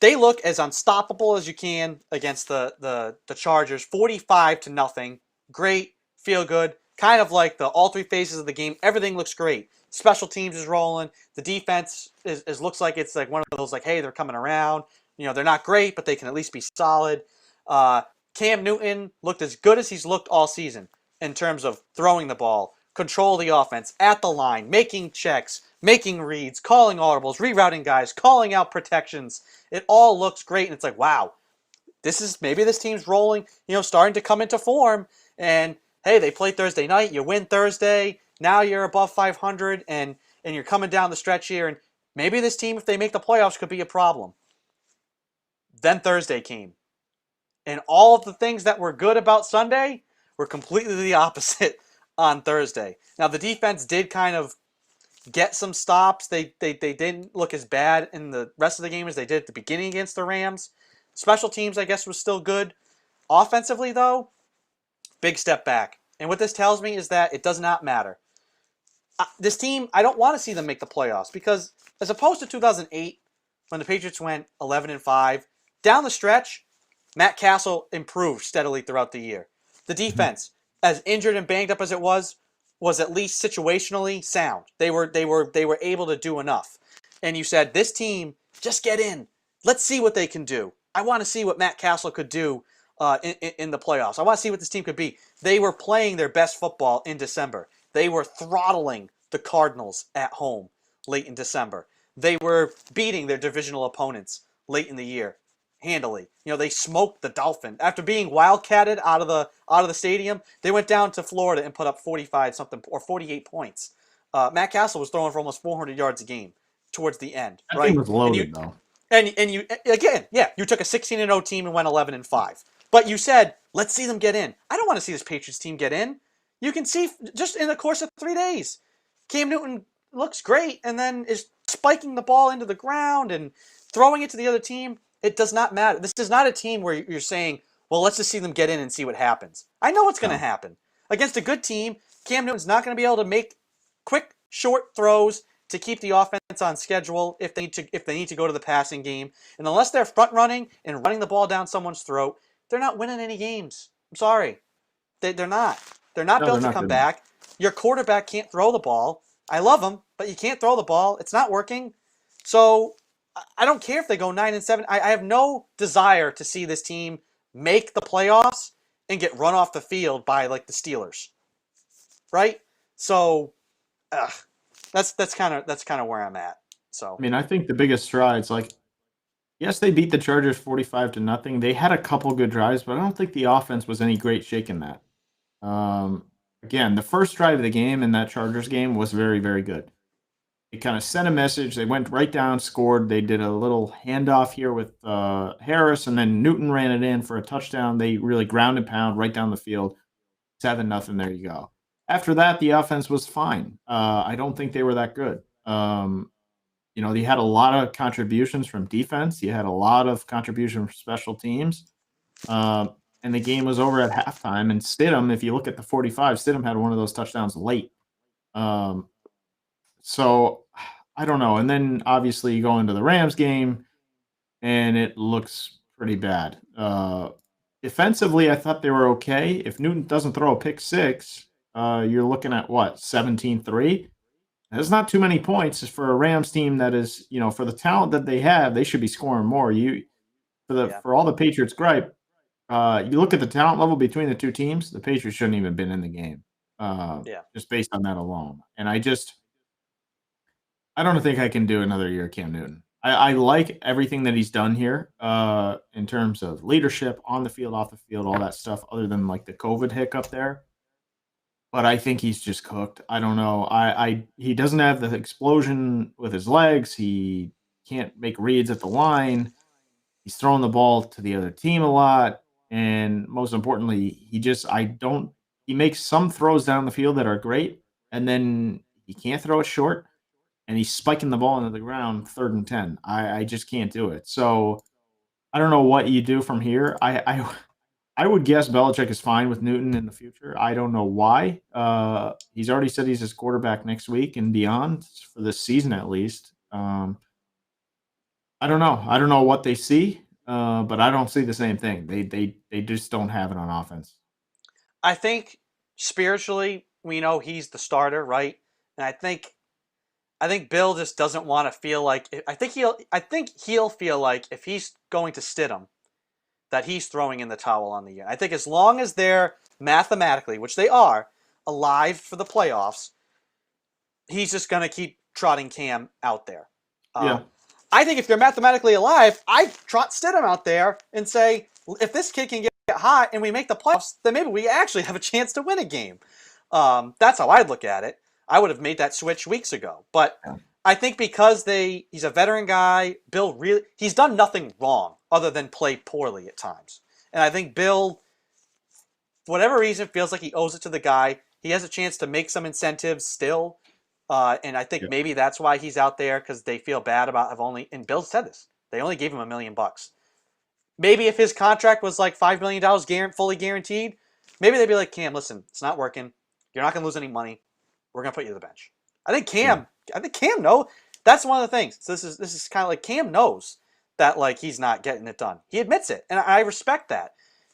They look as unstoppable as you can against the Chargers, 45-0. Great, feel good. Kind of like the all three phases of the game. Everything looks great. Special teams is rolling. The defense is looks like it's like one of those like, hey, they're coming around. They're not great, but they can at least be solid. Uh, Cam Newton looked as good as he's looked all season in terms of throwing the ball, control the offense at the line, making checks, making reads, calling audibles, rerouting guys, calling out protections. It all looks great, and it's like, wow, maybe this team's rolling, starting to come into form. And hey, they play Thursday night, you win Thursday, now you're above 500, and you're coming down the stretch here, and maybe this team, if they make the playoffs, could be a problem. Then Thursday came, and all of the things that were good about Sunday were completely the opposite on Thursday. Now the defense did kind of get some stops. They didn't look as bad in the rest of the game as they did at the beginning against the Rams. Special teams, I guess, was still good. Offensively, though, big step back. And what this tells me is that it does not matter. This team, I don't want to see them make the playoffs because, as opposed to 2008, when the Patriots went 11-5, down the stretch, Matt Castle improved steadily throughout the year. The defense, as injured and banged up as it was at least situationally sound. They were able to do enough. And you said, this team, just get in. Let's see what they can do. I want to see what Matt Castle could do in the playoffs. I want to see what this team could be. They were playing their best football in December. They were throttling the Cardinals at home late in December. They were beating their divisional opponents late in the year handily. They smoked the Dolphins after being wildcatted out of the stadium. They went down to Florida and put up 45 something or 48 points. Matt Castle was throwing for almost 400 yards a game towards the end, That team right? was And you loaded though. and you again, yeah, you took a 16-0 team and went 11-5. But you said, let's see them get in. I don't want to see this Patriots team get in. You can see just in the course of 3 days, Cam Newton looks great and then is spiking the ball into the ground and throwing it to the other team. It does not matter. This is not a team where you're saying, well, let's just see them get in and see what happens. I know what's going to No. happen. Against a good team, Cam Newton's not going to be able to make quick, short throws to keep the offense on schedule if they need to go to the passing game. And unless they're front running and running the ball down someone's throat, they're not winning any games. I'm sorry. They're not. They're not No, they're built to not come good enough. back. Your quarterback can't throw the ball. I love him, but you can't throw the ball. It's not working. So I don't care if they go 9-7. I have no desire to see this team make the playoffs and get run off the field by like the Steelers, right? So ugh, that's kind of where I'm at. I So mean, I think the biggest strides, like, yes, they beat the Chargers 45-0. They had a couple good drives, but I don't think the offense was any great shaking that. Um, Again, the first drive of the game in that Chargers game was very, very good. They kind of sent a message. They went right down, scored. They did a little handoff here with Harris, and then Newton ran it in for a touchdown. They really ground and pound right down the field. 7-0. There you go. After that, the offense was fine. I don't think they were that good. You had a lot of contributions from defense. You had a lot of contribution from special teams. And the game was over at halftime. And Stidham, if you look at the 45, Stidham had one of those touchdowns late. Um, so I don't know. And then obviously you go into the Rams game and it looks pretty bad. Defensively, I thought they were okay. If Newton doesn't throw a pick six, you're looking at what, 17-3? That's not too many points for a Rams team that is, for the talent that they have, they should be scoring more. yeah, For all the Patriots gripe, you look at the talent level between the two teams, the Patriots shouldn't even been in the game, yeah. just based on that alone. And I don't think I can do another year of Cam Newton. I like everything that he's done here in terms of leadership on the field, off the field, all that stuff, other than like the COVID hiccup there. But I think he's just cooked. I don't know. He doesn't have the explosion with his legs. He can't make reads at the line. He's throwing the ball to the other team a lot. And most importantly, he makes some throws down the field that are great, and then he can't throw it short, and he's spiking the ball into the ground 3rd and 10. I just can't do it. So I don't know what you do from here. I would guess Belichick is fine with Newton in the future. I don't know why. He's already said he's his quarterback next week and beyond for this season at least. I don't know. I don't know what they see, but I don't see the same thing. They just don't have it on offense. I think spiritually, we know he's the starter, right? And I think Bill just doesn't want to feel like. I think he'll feel like if he's going to Stidham, that he's throwing in the towel on the year. I think as long as they're mathematically, which they are, alive for the playoffs, he's just going to keep trotting Cam out there. Yeah. I think if they're mathematically alive, I trot Stidham out there and say, if this kid can get hot and we make the playoffs, then maybe we actually have a chance to win a game. That's how I'd look at it. I would have made that switch weeks ago. But Yeah. I think because he's a veteran guy, he's done nothing wrong other than play poorly at times. And I think Bill, for whatever reason, feels like he owes it to the guy. He has a chance to make some incentives still. And I think Yeah. maybe that's why he's out there, because they feel bad about and Bill said this, they only gave him $1 million. Maybe if his contract was like $5 million fully guaranteed, maybe they'd be like, Cam, listen, it's not working. You're not going to lose any money. We're going to put you to the bench. I think Yeah. Cam, I think Cam knows. That's one of the things. So this is kind of like Cam knows that like he's not getting it done. He admits it, and I respect that.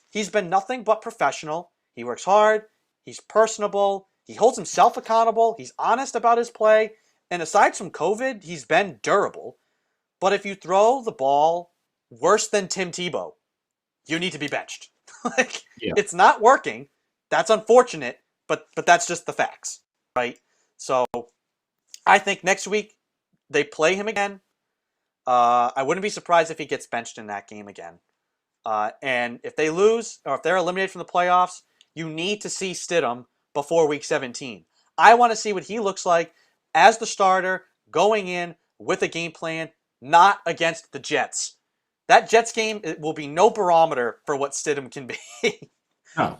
He's been nothing but professional. He works hard. He's personable. He holds himself accountable. He's honest about his play. And aside from COVID, he's been durable. But if you throw the ball worse than Tim Tebow, you need to be benched. Like, Yeah. it's not working. That's unfortunate, but that's just the facts, right? So I think next week they play him again. I wouldn't be surprised if he gets benched in that game again. And if they lose, or if they're eliminated from the playoffs, you need to see Stidham before week 17. I want to see what he looks like as the starter going in with a game plan, not against the Jets. That Jets game, it will be no barometer for what Stidham can be. No.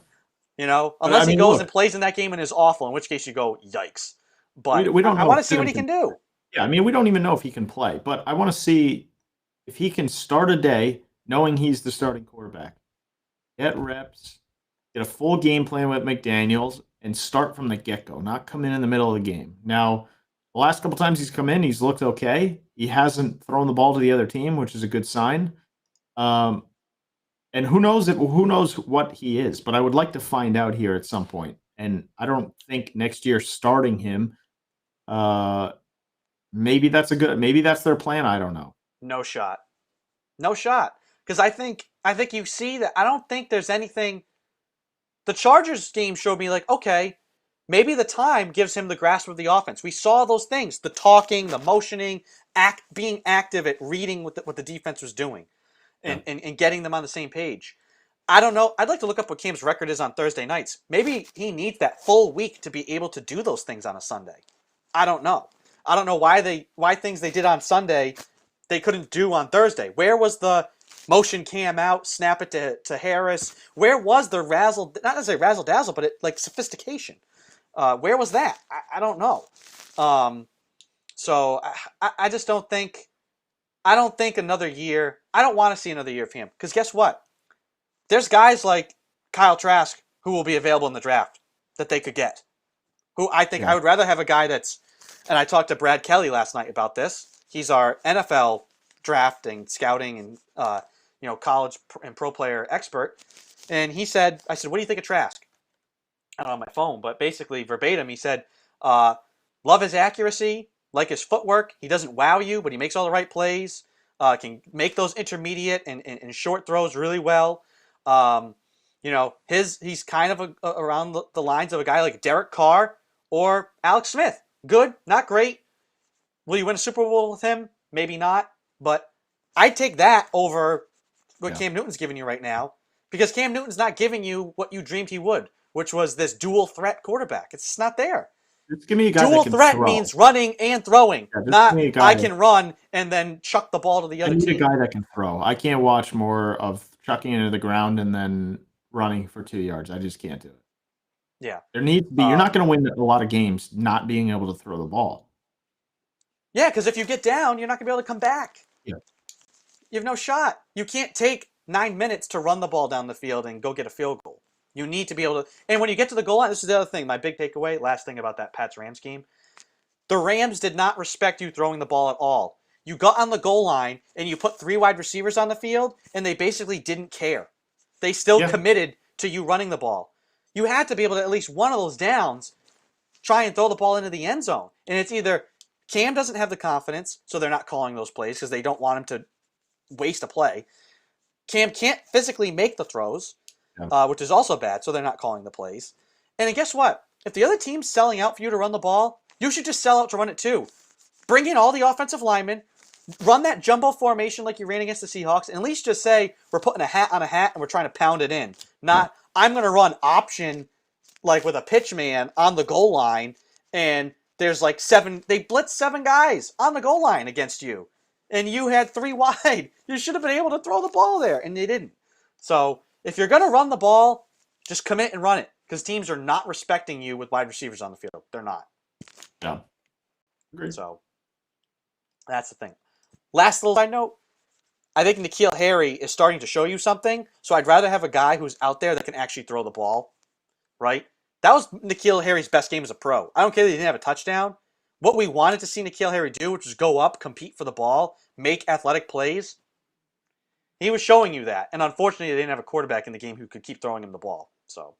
But I Unless he mean, goes and look, plays in that game and is awful, in which case you go, yikes. But we don't I know if want to see what Stidham he can can do. Yeah, I mean, we don't even know if he can play, but I want to see if he can start a day knowing he's the starting quarterback, get reps, get a full game plan with McDaniels, and start from the get-go, not come in the middle of the game. Now, the last couple times he's come in, he's looked okay. He hasn't thrown the ball to the other team, which is a good sign. Um, and who knows what he is, but I would like to find out here at some point. And I don't think next year starting him, uh, maybe that's their plan. I don't know. No shot. No shot. Because I think you see that I don't think there's anything. The Chargers game showed me like, okay, maybe the time gives him the grasp of the offense. We saw those things, the talking, the motioning, being active at reading what the defense was doing Yeah. and getting them on the same page. I don't know. I'd like to look up what Cam's record is on Thursday nights. Maybe he needs that full week to be able to do those things on a Sunday. I don't know. I don't know why things they did on Sunday they couldn't do on Thursday. Where was the motion Cam out, snap it to Harris? Where was the not necessarily razzle dazzle, but like sophistication? Where was that? I don't know. Um, so I just don't think. I don't think another year. I don't want to see another year of him because guess what? There's guys like Kyle Trask who will be available in the draft that they could get. Who I think Yeah. I would rather have a guy that's. And I talked to Brad Kelly last night about this. He's our NFL drafting, scouting, and college and pro player expert. And he said, I said, what do you think of Trask? I don't know on my phone, but basically verbatim, he said, love his accuracy, like his footwork. He doesn't wow you, but he makes all the right plays. Can make those intermediate and short throws really well. Um, he's kind of around the lines of a guy like Derek Carr or Alex Smith. Good, not great. Will you win a Super Bowl with him? Maybe not. But I'd take that over what Yeah. Cam Newton's giving you right now because Cam Newton's not giving you what you dreamed he would, which was this dual threat quarterback. It's just not there. Just give me a guy that Dual can threat throw. means running and throwing, Yeah, just give not me a I guy. can run and then chuck the ball to the I other need a team. guy that can throw. I can't watch more of chucking into the ground and then running for 2 yards. I just can't do it. Yeah. There needs to be. You're not going to win a lot of games not being able to throw the ball. Yeah, because if you get down, you're not going to be able to come back. Yeah. You have no shot. You can't take 9 minutes to run the ball down the field and go get a field goal. You need to be able to. And when you get to the goal line, this is the other thing. My big takeaway, last thing about that Pats-Rams game. The Rams did not respect you throwing the ball at all. You got on the goal line and you put 3 wide receivers on the field, and they basically didn't care. They still Yeah. committed to you running the ball. You had to be able to at least one of those downs try and throw the ball into the end zone. And it's either Cam doesn't have the confidence, so they're not calling those plays because they don't want him to waste a play. Cam can't physically make the throws, Yeah. which is also bad, so they're not calling the plays. And then guess what? If the other team's selling out for you to run the ball, you should just sell out to run it too. Bring in all the offensive linemen, run that jumbo formation like you ran against the Seahawks, and at least just say we're putting a hat on a hat and we're trying to pound it in. Not I'm going to run option like with a pitch man on the goal line, and there's like they blitzed 7 guys on the goal line against you, and you had 3 wide. You should have been able to throw the ball there, and they didn't. So if you're going to run the ball, just commit and run it, because teams are not respecting you with wide receivers on the field. They're not. Yeah. Agreed. So that's the thing. Last little side note. I think N'Keal Harry is starting to show you something. So I'd rather have a guy who's out there that can actually throw the ball, right? That was N'Keal Harry's best game as a pro. I don't care that he didn't have a touchdown. What we wanted to see N'Keal Harry do, which was go up, compete for the ball, make athletic plays, he was showing you that. And unfortunately, they didn't have a quarterback in the game who could keep throwing him the ball. So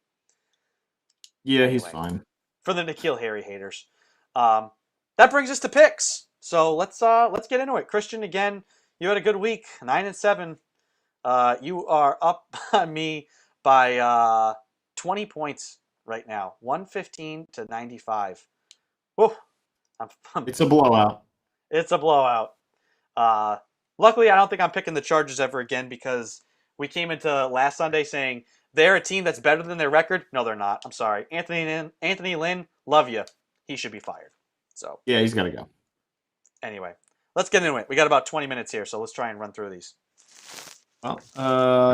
Yeah, he's anyway, fine. for the N'Keal Harry haters, um, that brings us to picks. So let's get into it. Christian, again, you had a good week, 9-7. You are up on me by 20 points right now, 115-95. Whew, It's a blowout. it's a blowout. Uh, Luckily, I don't think I'm picking the Chargers ever again because we came into last Sunday saying they're a team that's better than their record. No, they're not. I'm sorry. Anthony Lynn, love you. He should be fired. So Yeah, he's got to go. anyway, let's get into it. We got about 20 minutes here, so let's try and run through these. Well,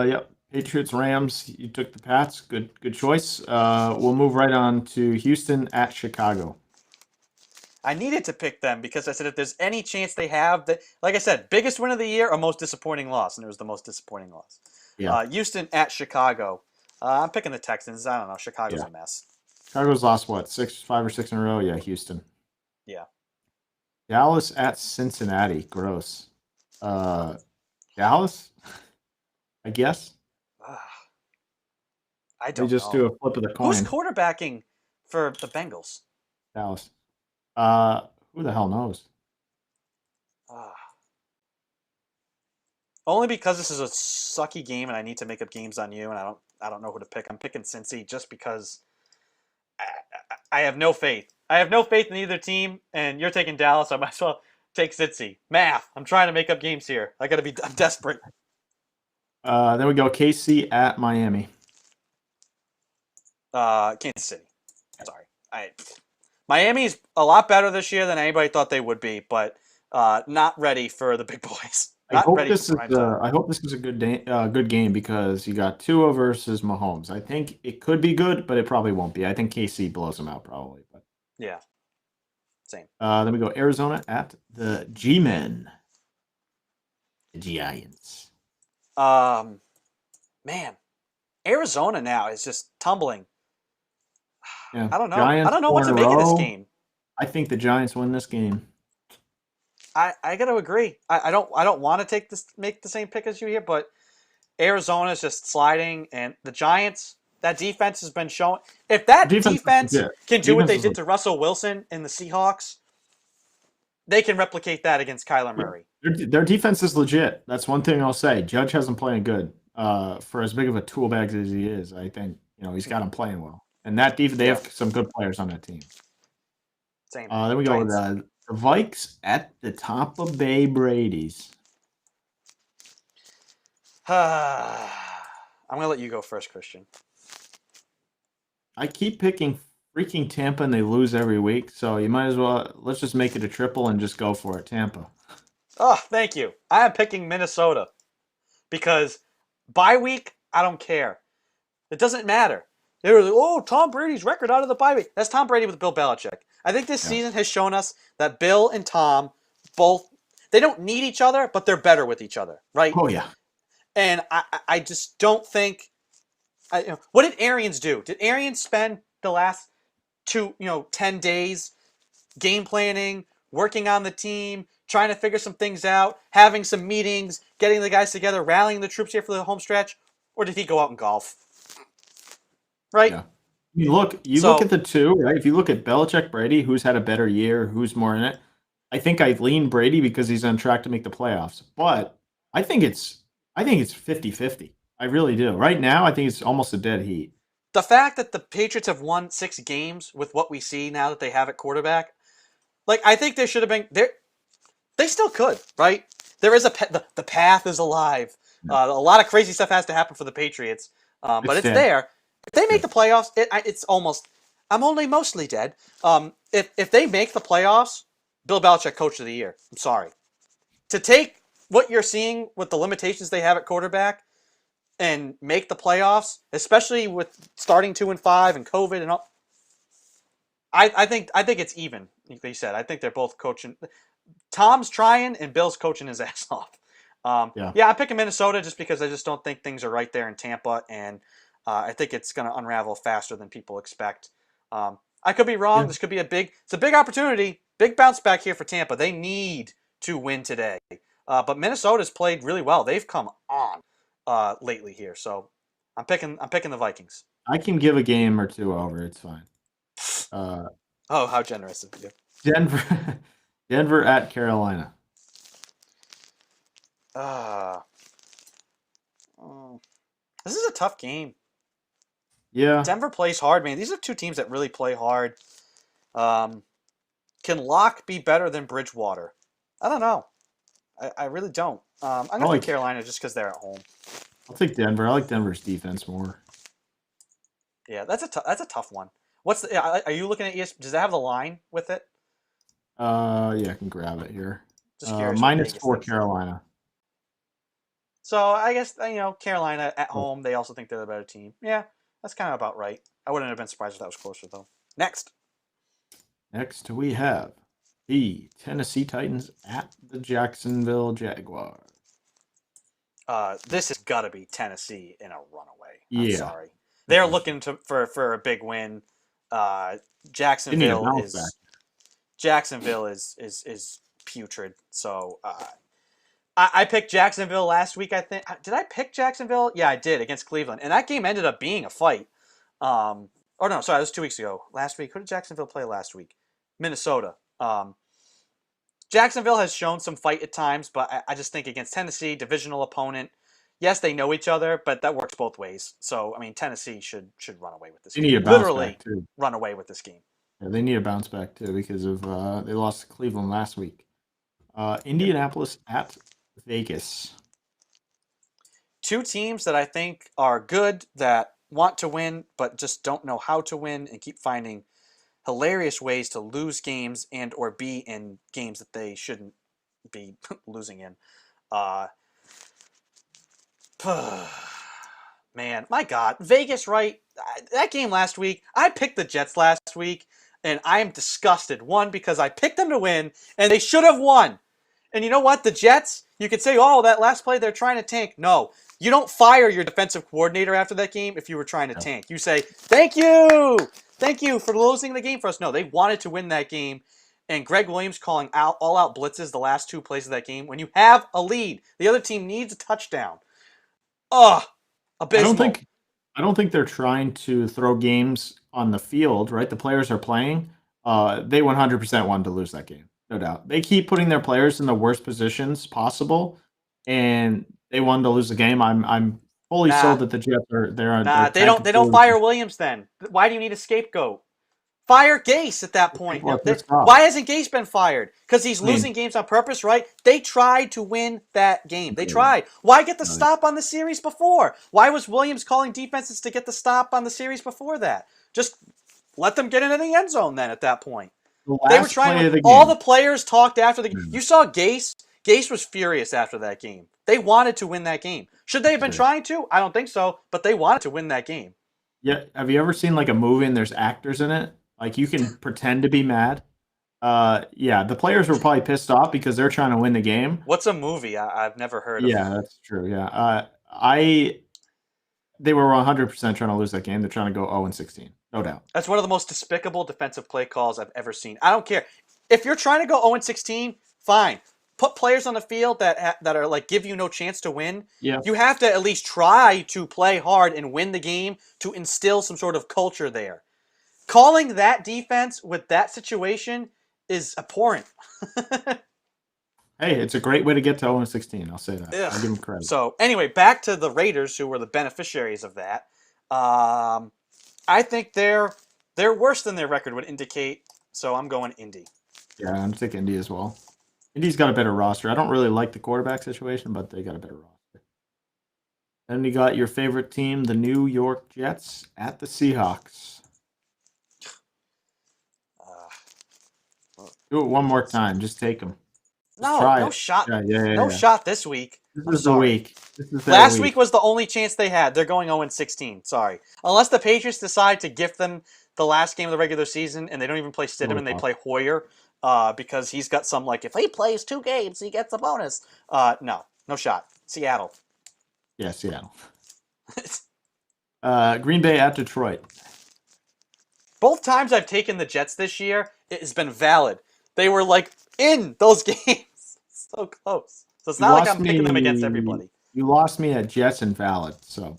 yep. Patriots, Rams. You took the Pats. Good choice. We'll move right on to Houston at Chicago. I needed to pick them because I said if there's any chance they have that, like I said, biggest win of the year or most disappointing loss, and it was the most disappointing loss. Yeah. Houston at Chicago. I'm picking the Texans. I don't know. Chicago's a mess. Chicago's lost what, 5 or 6 in a row? Yeah, Houston. Yeah. Dallas at Cincinnati. Gross. Dallas, I guess. I don't They just know. do a flip of the coin. Who's quarterbacking for the Bengals? Dallas. Who the hell knows? Only because this is a sucky game and I need to make up games on you, and I don't know who to pick. I'm picking Cincy just because I have no faith. I have no faith in either team, and you're taking Dallas. I might as well take Cincy. Math. I'm trying to make up games here. I'm desperate. Then we go KC at Miami. Kansas City. Sorry. Miami's a lot better this year than anybody thought they would be, but not ready for the big boys. I hope this is a good game because you got Tua versus Mahomes. I think it could be good, but it probably won't be. I think KC blows them out probably. But yeah, same. Then we go Arizona at the G-Men. The Giants. Man, Arizona now is just tumbling. Yeah. I don't know. I don't know what to make of this game. I think the Giants win this game. I got to agree. I don't want to make the same pick as you here, but Arizona is just sliding, and the Giants, that defense has been showing. If that defense can do what they did to Russell Wilson in the Seahawks, they can replicate that against Kyler Murray. Their defense is legit. That's one thing I'll say. Judge hasn't played good. For as big of a tool bag as he is, I think he's got him playing well. And that they have some good players on that team. Same. Then we go with the Vikes at the Tampa Bay Brady's. I'm going to let you go first, Christian. I keep picking freaking Tampa and they lose every week, so you might as well, let's just make it a triple and just go for it, Tampa. Oh, thank you. I am picking Minnesota because bye week, I don't care. It doesn't matter. They were like, Tom Brady's record out of the bye week. That's Tom Brady with Bill Belichick. I think this season has shown us that Bill and Tom both, they don't need each other, but they're better with each other, right? Oh, yeah. And I just don't think, what did Arians do? Did Arians spend the last 10 days game planning, working on the team, trying to figure some things out, having some meetings, getting the guys together, rallying the troops here for the home stretch? Or did he go out and golf? Right? Yeah. Look at the two, right? If you look at Belichick, Brady, who's had a better year, who's more in it, I think I lean Brady because he's on track to make the playoffs. But I think it's 50-50. I really do. Right now, I think it's almost a dead heat. The fact that the Patriots have won 6 games with what we see now that they have at quarterback, I think they should have been there. They still could, right? There is the path is alive. A lot of crazy stuff has to happen for the Patriots, but it's there. If they make the playoffs, it's almost. I'm only mostly dead. If they make the playoffs, Bill Belichick Coach of the Year. I'm sorry. To take what you're seeing with the limitations they have at quarterback and make the playoffs, especially with starting 2-5 and COVID and all, I think it's even. Like you said, I think they're both coaching. Tom's trying and Bill's coaching his ass off. Yeah. Yeah, I'm picking Minnesota just because I just don't think things are right there in Tampa, and I think it's going to unravel faster than people expect. I could be wrong. Yeah. This could be it's a big opportunity, big bounce back here for Tampa. They need to win today, but Minnesota's played really well. They've come on lately here, so I'm picking the Vikings. I can give a game or two over. It's fine. Uh, Oh, how generous of you! Denver, Denver at Carolina. Uh, mm, this is a tough game. Yeah. Denver plays hard, man. These are two teams that really play hard. Um, can Locke be better than Bridgewater? I don't know. I really don't. I'm I gonna pick like. Carolina just because they're at home. I'll take Denver. I like Denver's defense more. Yeah, that's a tough one. What's the? Are you looking at ES? Does it have the line with it? Yeah, I can grab it here. Just curious what Minus Vegas 4 thinks there. Carolina. So I guess Carolina at home. They also think they're the better team. Yeah, that's kind of about right. I wouldn't have been surprised if that was closer though. Next, Next, we have the Tennessee Titans at the Jacksonville Jaguars. this has got to be Tennessee in a runaway. I'm Yeah. sorry. They're looking for a big win. They need a Jacksonville bounce back. is Jacksonville is putrid. So I picked Jacksonville last week. I think did I pick Jacksonville? Yeah, I did against Cleveland, and that game ended up being a fight. Or no, sorry, it was 2 weeks ago. Last week, who did Jacksonville play last week? Minnesota. Jacksonville has shown some fight at times, but I just think against Tennessee, divisional opponent. Yes, they know each other, but that works both ways. So I mean, Tennessee should run away with this They game. need a bounce Literally back too. run away with this game. Yeah, they need a bounce back too because of they lost to Cleveland last week. Yep. Indianapolis at Vegas. Two teams that I think are good that want to win but just don't know how to win and keep finding hilarious ways to lose games and or be in games that they shouldn't be losing in. Uh, man, my God, Vegas, right? That game last week, I picked the Jets last week, and I am disgusted. One, because I picked them to win, and they should have won. And you know what? The Jets, you could say, oh, that last play, they're trying to tank. No, you don't fire your defensive coordinator after that game if you were trying to tank. You say, thank you. Thank you for losing the game for us. No, they wanted to win that game. And Greg Williams calling out all-out blitzes the last two plays of that game. When you have a lead, the other team needs a touchdown. Ugh, I don't abysmal. think I don't think they're trying to throw games on the field, right? The players are playing. They 100% wanted to lose that game, no doubt. They keep putting their players in the worst positions possible, and they wanted to lose the game. I'm fully Nah, sold that the Jets are they're nah, they don't tactically fire Williams then. Why do you need a scapegoat? Fire Gase at that point. people are pissed off. Why hasn't Gase been fired? Because he's I mean, losing games on purpose, right? They tried to win that game. They no, tried. Why get the no, stop on the series before? Why was Williams calling defenses to get the stop on the series before that? Just let them get into the end zone then at that point. the They were last trying play to of the all the game. players talked after the game. Mm, You saw Gase. Gase was furious after that game. They wanted to win that game. Should they have been sure. trying to? I don't think so, but they wanted to win that game. Yeah, have you ever seen like a movie and there's actors in it? Like you can pretend to be mad. Yeah, the players were probably pissed off because they're trying to win the game. What's a movie? I've never heard of. Yeah, that's true. Yeah. I they were 100% trying to lose that game. They're trying to go 0-16. No doubt. That's one of the most despicable defensive play calls I've ever seen. I don't care. If you're trying to go 0-16, fine. Put players on the field that are like give you no chance to win. Yeah. You have to at least try to play hard and win the game to instill some sort of culture there. Calling that defense with that situation is abhorrent. Hey, it's a great way to get to 0-16. I'll say that. I'll give Ugh. them credit. So anyway, back to the Raiders, who were the beneficiaries of that. I think they're worse than their record would indicate. So I'm going Indy. Yeah, I'm taking Indy as well. Indy's got a better roster. I don't really like the quarterback situation, but they got a better roster. Then you got your favorite team, the New York Jets, at the Seahawks. Do it one more time. Just take them. No shot. No shot this week. This is the week. This is their Last week. week was the only chance they had. They're going 0-16. Sorry. Unless the Patriots decide to gift them the last game of the regular season, and they don't even play Really Stidham, they tough. play Hoyer because he's got some like if he plays 2 games, he gets a bonus. No, no shot. Seattle. Yeah, Seattle. Green Bay at Detroit. Both times I've taken the Jets this year, it has been valid. They were like in those games, so close. So it's You not like lost I'm picking them against me. everybody. You lost me at Jets and Valid. So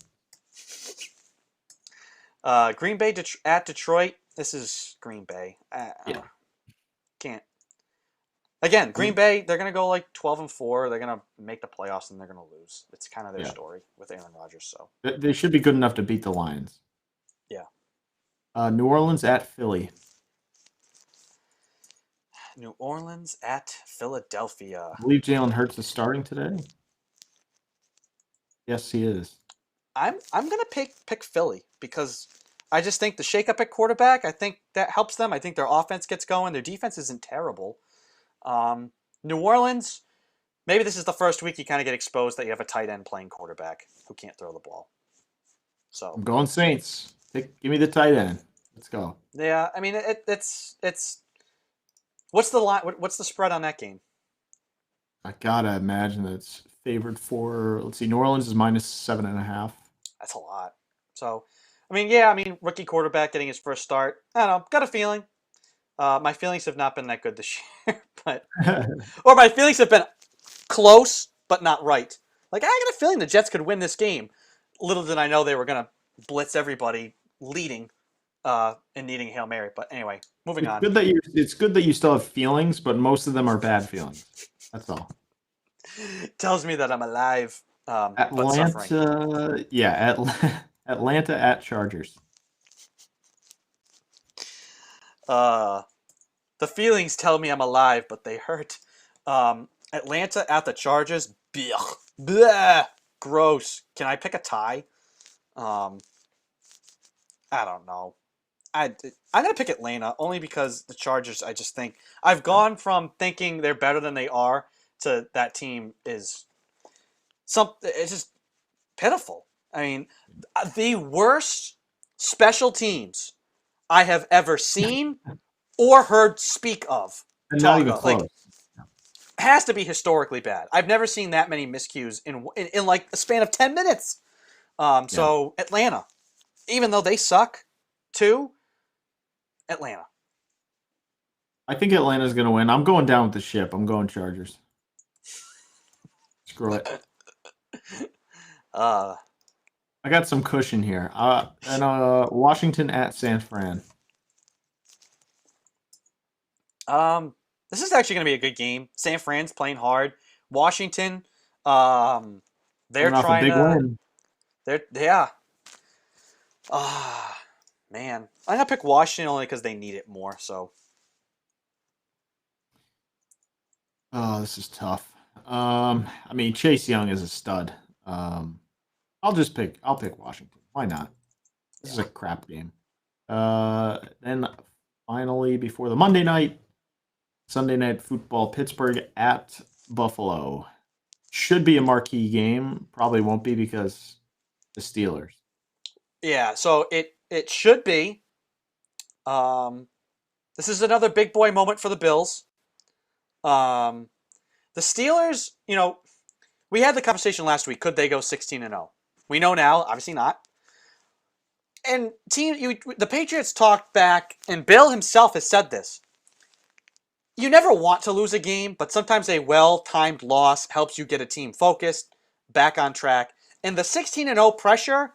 Green Bay at Detroit. This is Green Bay. yeah, Can't. Again, I Green mean, Bay. They're gonna go like 12-4. They're gonna make the playoffs and they're gonna lose. It's kind of their yeah, story with Aaron Rodgers. So they should be good enough to beat the Lions. yeah, New Orleans at Philly. New Orleans at Philadelphia. I believe Jalen Hurts is starting today. Yes, he is. I'm gonna pick Philly because I just think the shakeup at quarterback. I think that helps them. I think their offense gets going. Their defense isn't terrible. Um, New Orleans. Maybe this is the first week you kind of get exposed that you have a tight end playing quarterback who can't throw the ball. So I'm going Saints. Give me the tight end. Let's go. yeah, I mean it's what's the line? What's the spread on that game? I gotta imagine that it's favored for. Let's see. New Orleans is -7.5. That's a lot. So, I mean, yeah, I mean, rookie quarterback getting his first start. I don't know. Got a feeling. My feelings have not been that good this year, but or my feelings have been close but not right. Like I got a feeling the Jets could win this game. Little did I know they were gonna blitz everybody, leading and needing a Hail Mary. But anyway, moving It's on. good that you still have feelings, but most of them are bad feelings. That's all. Tells me that I'm alive, but suffering. Atlanta, yeah, Atlanta at Chargers. Uh, the feelings tell me I'm alive, but they hurt. Atlanta at the Chargers. Blech. Bleh. Gross. Can I pick a tie? Um, I don't know. I'm gonna pick Atlanta only because the Chargers. I just think I've gone from thinking they're better than they are to that team is some. It's just pitiful. I mean, the worst special teams I have ever seen or heard speak of. And not Talk even like close. has to be historically bad. I've never seen that many miscues in like a span of 10 minutes. Yeah. So Atlanta, even though they suck, too, Atlanta. I think Atlanta's going to win. I'm going down with the ship. I'm going Chargers. Screw it. Uh, I got some cushion here. And Washington at San Fran. um, this is actually going to be a good game. San Fran's playing hard. Washington, um, they're Coming off a trying big to. win. They're yeah. Ah, man, I'm gonna pick Washington only because they need it more. So Oh, this is tough. I mean, Chase Young is a stud. Um, I'll pick Washington. Why not? This is yeah, a crap game. Then finally, before the Monday night, Sunday night football, Pittsburgh at Buffalo. Should be a marquee game. Probably won't be because the Steelers. yeah. So it should be. Um, this is another big boy moment for the Bills. Um, the Steelers, we had the conversation last week. Could they go 16-0? We know now, obviously not. And the Patriots talked back, and Bill himself has said this. You never want to lose a game, but sometimes a well-timed loss helps you get a team focused, back on track. And the 16-0 pressure,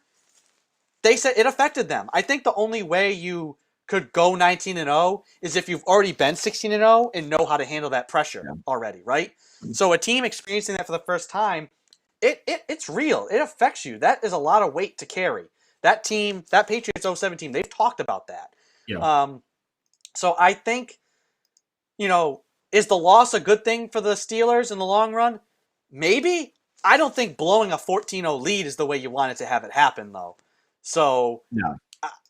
they said it affected them. I think the only way you could go 19-0 is if you've already been 16-0 and know how to handle that pressure Yeah. already, right? So a team experiencing that for the first time, it's real. It affects you. That is a lot of weight to carry. That team, that Patriots '07 team, they've talked about that. Yeah. So I think, is the loss a good thing for the Steelers in the long run? Maybe. I don't think blowing a 14-0 lead is the way you wanted to have it happen, though. So Yeah.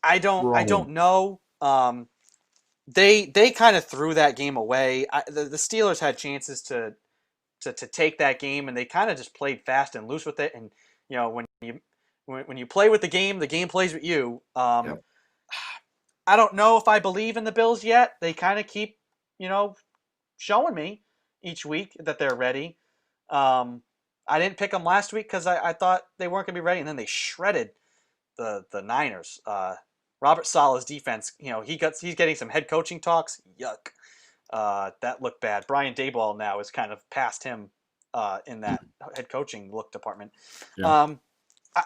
I don't know. They kind of threw that game away. The Steelers had chances to take that game, and they kind of just played fast and loose with it. And when you play with the game plays with you. Yep. I don't know if I believe in the Bills yet. They kind of keep, showing me each week that they're ready. Um, I didn't pick them last week because I thought they weren't going to be ready, and then they shredded the Niners. Robert Sala's defense, he's getting some head coaching talks. Yuck. That looked bad. Brian Daboll now is kind of past him in that head coaching look department. Yeah. Um,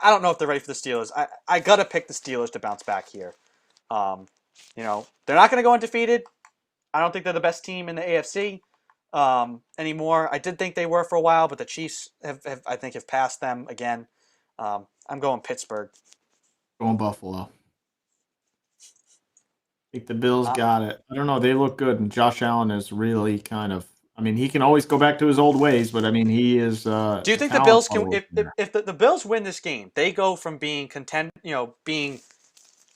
I don't know if they're ready for the Steelers. I got to pick the Steelers to bounce back here. Um, they're not going to go undefeated. I don't think they're the best team in the AFC anymore. I did think they were for a while, but the Chiefs I think have passed them again. I'm going Pittsburgh. Going Buffalo. I think the Bills Uh, got it. I don't know. They look good, and Josh Allen is really kind of. I mean, he can always go back to his old ways, but I mean, he is. do you The think the talent Bills can, level is there. if the Bills win this game, they go from being being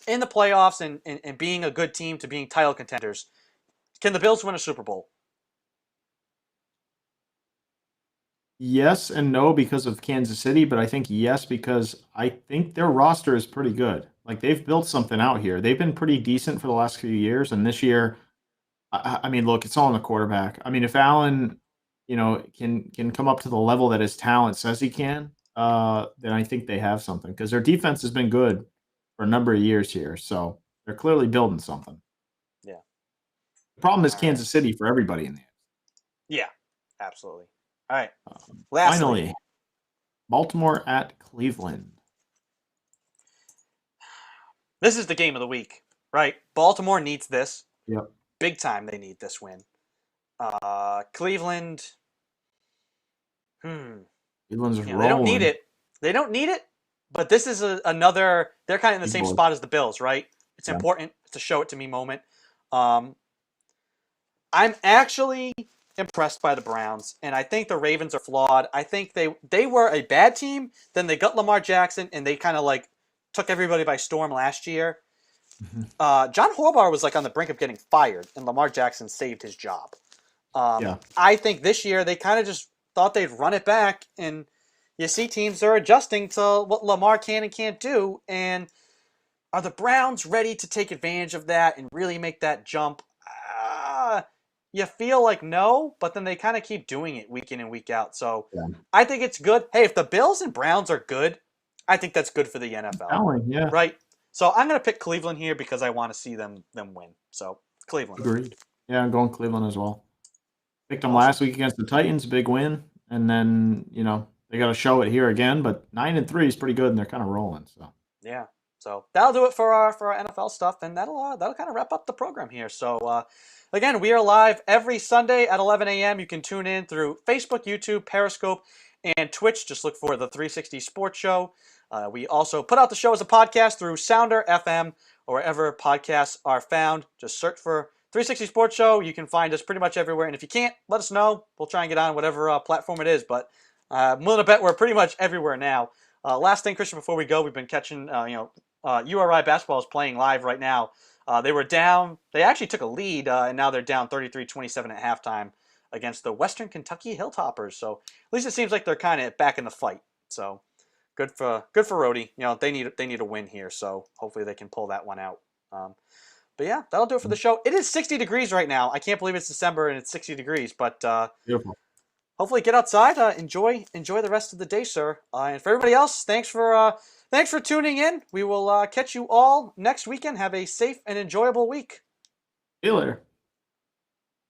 in the playoffs and being a good team to being title contenders? Can the Bills win a Super Bowl? Yes and no because of Kansas City, but I think yes because I think their roster is pretty good. Like they've built something out here. They've been pretty decent for the last few years, and this year, I mean, look, it's all in the quarterback. I mean, if Allen, can come up to the level that his talent says he can, then I think they have something because their defense has been good for a number of years here. So they're clearly building something. Yeah. The problem is All right. Kansas City for everybody in there. Yeah, absolutely. All right. Lastly, Finally, Baltimore at Cleveland. this is the game of the week, right? Baltimore needs this. Yep. Big time they need this win. Cleveland, Cleveland's they don't need rolling. it. They don't need it, but this is another, they're kind of in the Big same boy. spot as the Bills, right? It's Yeah. important. It's a show it to me moment. Um, I'm actually impressed by the Browns, and I think the Ravens are flawed. I think they were a bad team. Then they got Lamar Jackson, and they kind of like took everybody by storm last year. Mhm. John Harbaugh was like on the brink of getting fired, and Lamar Jackson saved his job. Yeah. I think this year they kind of just thought they'd run it back, and you see teams are adjusting to what Lamar can and can't do. And are the Browns ready to take advantage of that and really make that jump? You feel like no, but then they kind of keep doing it week in and week out. So Yeah. I think it's good. Hey, if the Bills and Browns are good, I think that's good for the NFL, Allen, yeah. right? So I'm going to pick Cleveland here because I want to see them win. So Cleveland. Agreed. Yeah, I'm going Cleveland as well. Picked them Awesome. last week against the Titans, big win, and then they got to show it here again. But 9-3 is pretty good, and they're kind of rolling. So Yeah. So that'll do it for our NFL stuff, and that'll kind of wrap up the program here. So again, we are live every Sunday at 11 a.m. You can tune in through Facebook, YouTube, Periscope, and Twitch. Just look for the 360 Sports Show. We also put out the show as a podcast through Sounder FM or wherever podcasts are found. Just search for 360 Sports Show. You can find us pretty much everywhere. And if you can't, let us know. We'll try and get on whatever platform it is. But I'm willing to bet we're pretty much everywhere now. Last thing, Christian, before we go, we've been catching, URI basketball is playing live right now. They were down. They actually took a lead, and now they're down 33-27 at halftime against the Western Kentucky Hilltoppers. So at least it seems like they're kind of back in the fight. So good for Rhodey. They need a win here. So hopefully they can pull that one out. But yeah, that'll do it for the show. It is 60 degrees right now. I can't believe it's December and it's 60 degrees. But beautiful. hopefully get outside. Enjoy the rest of the day, sir. And for everybody else, thanks for tuning in. We will catch you all next weekend. Have a safe and enjoyable week. See you later.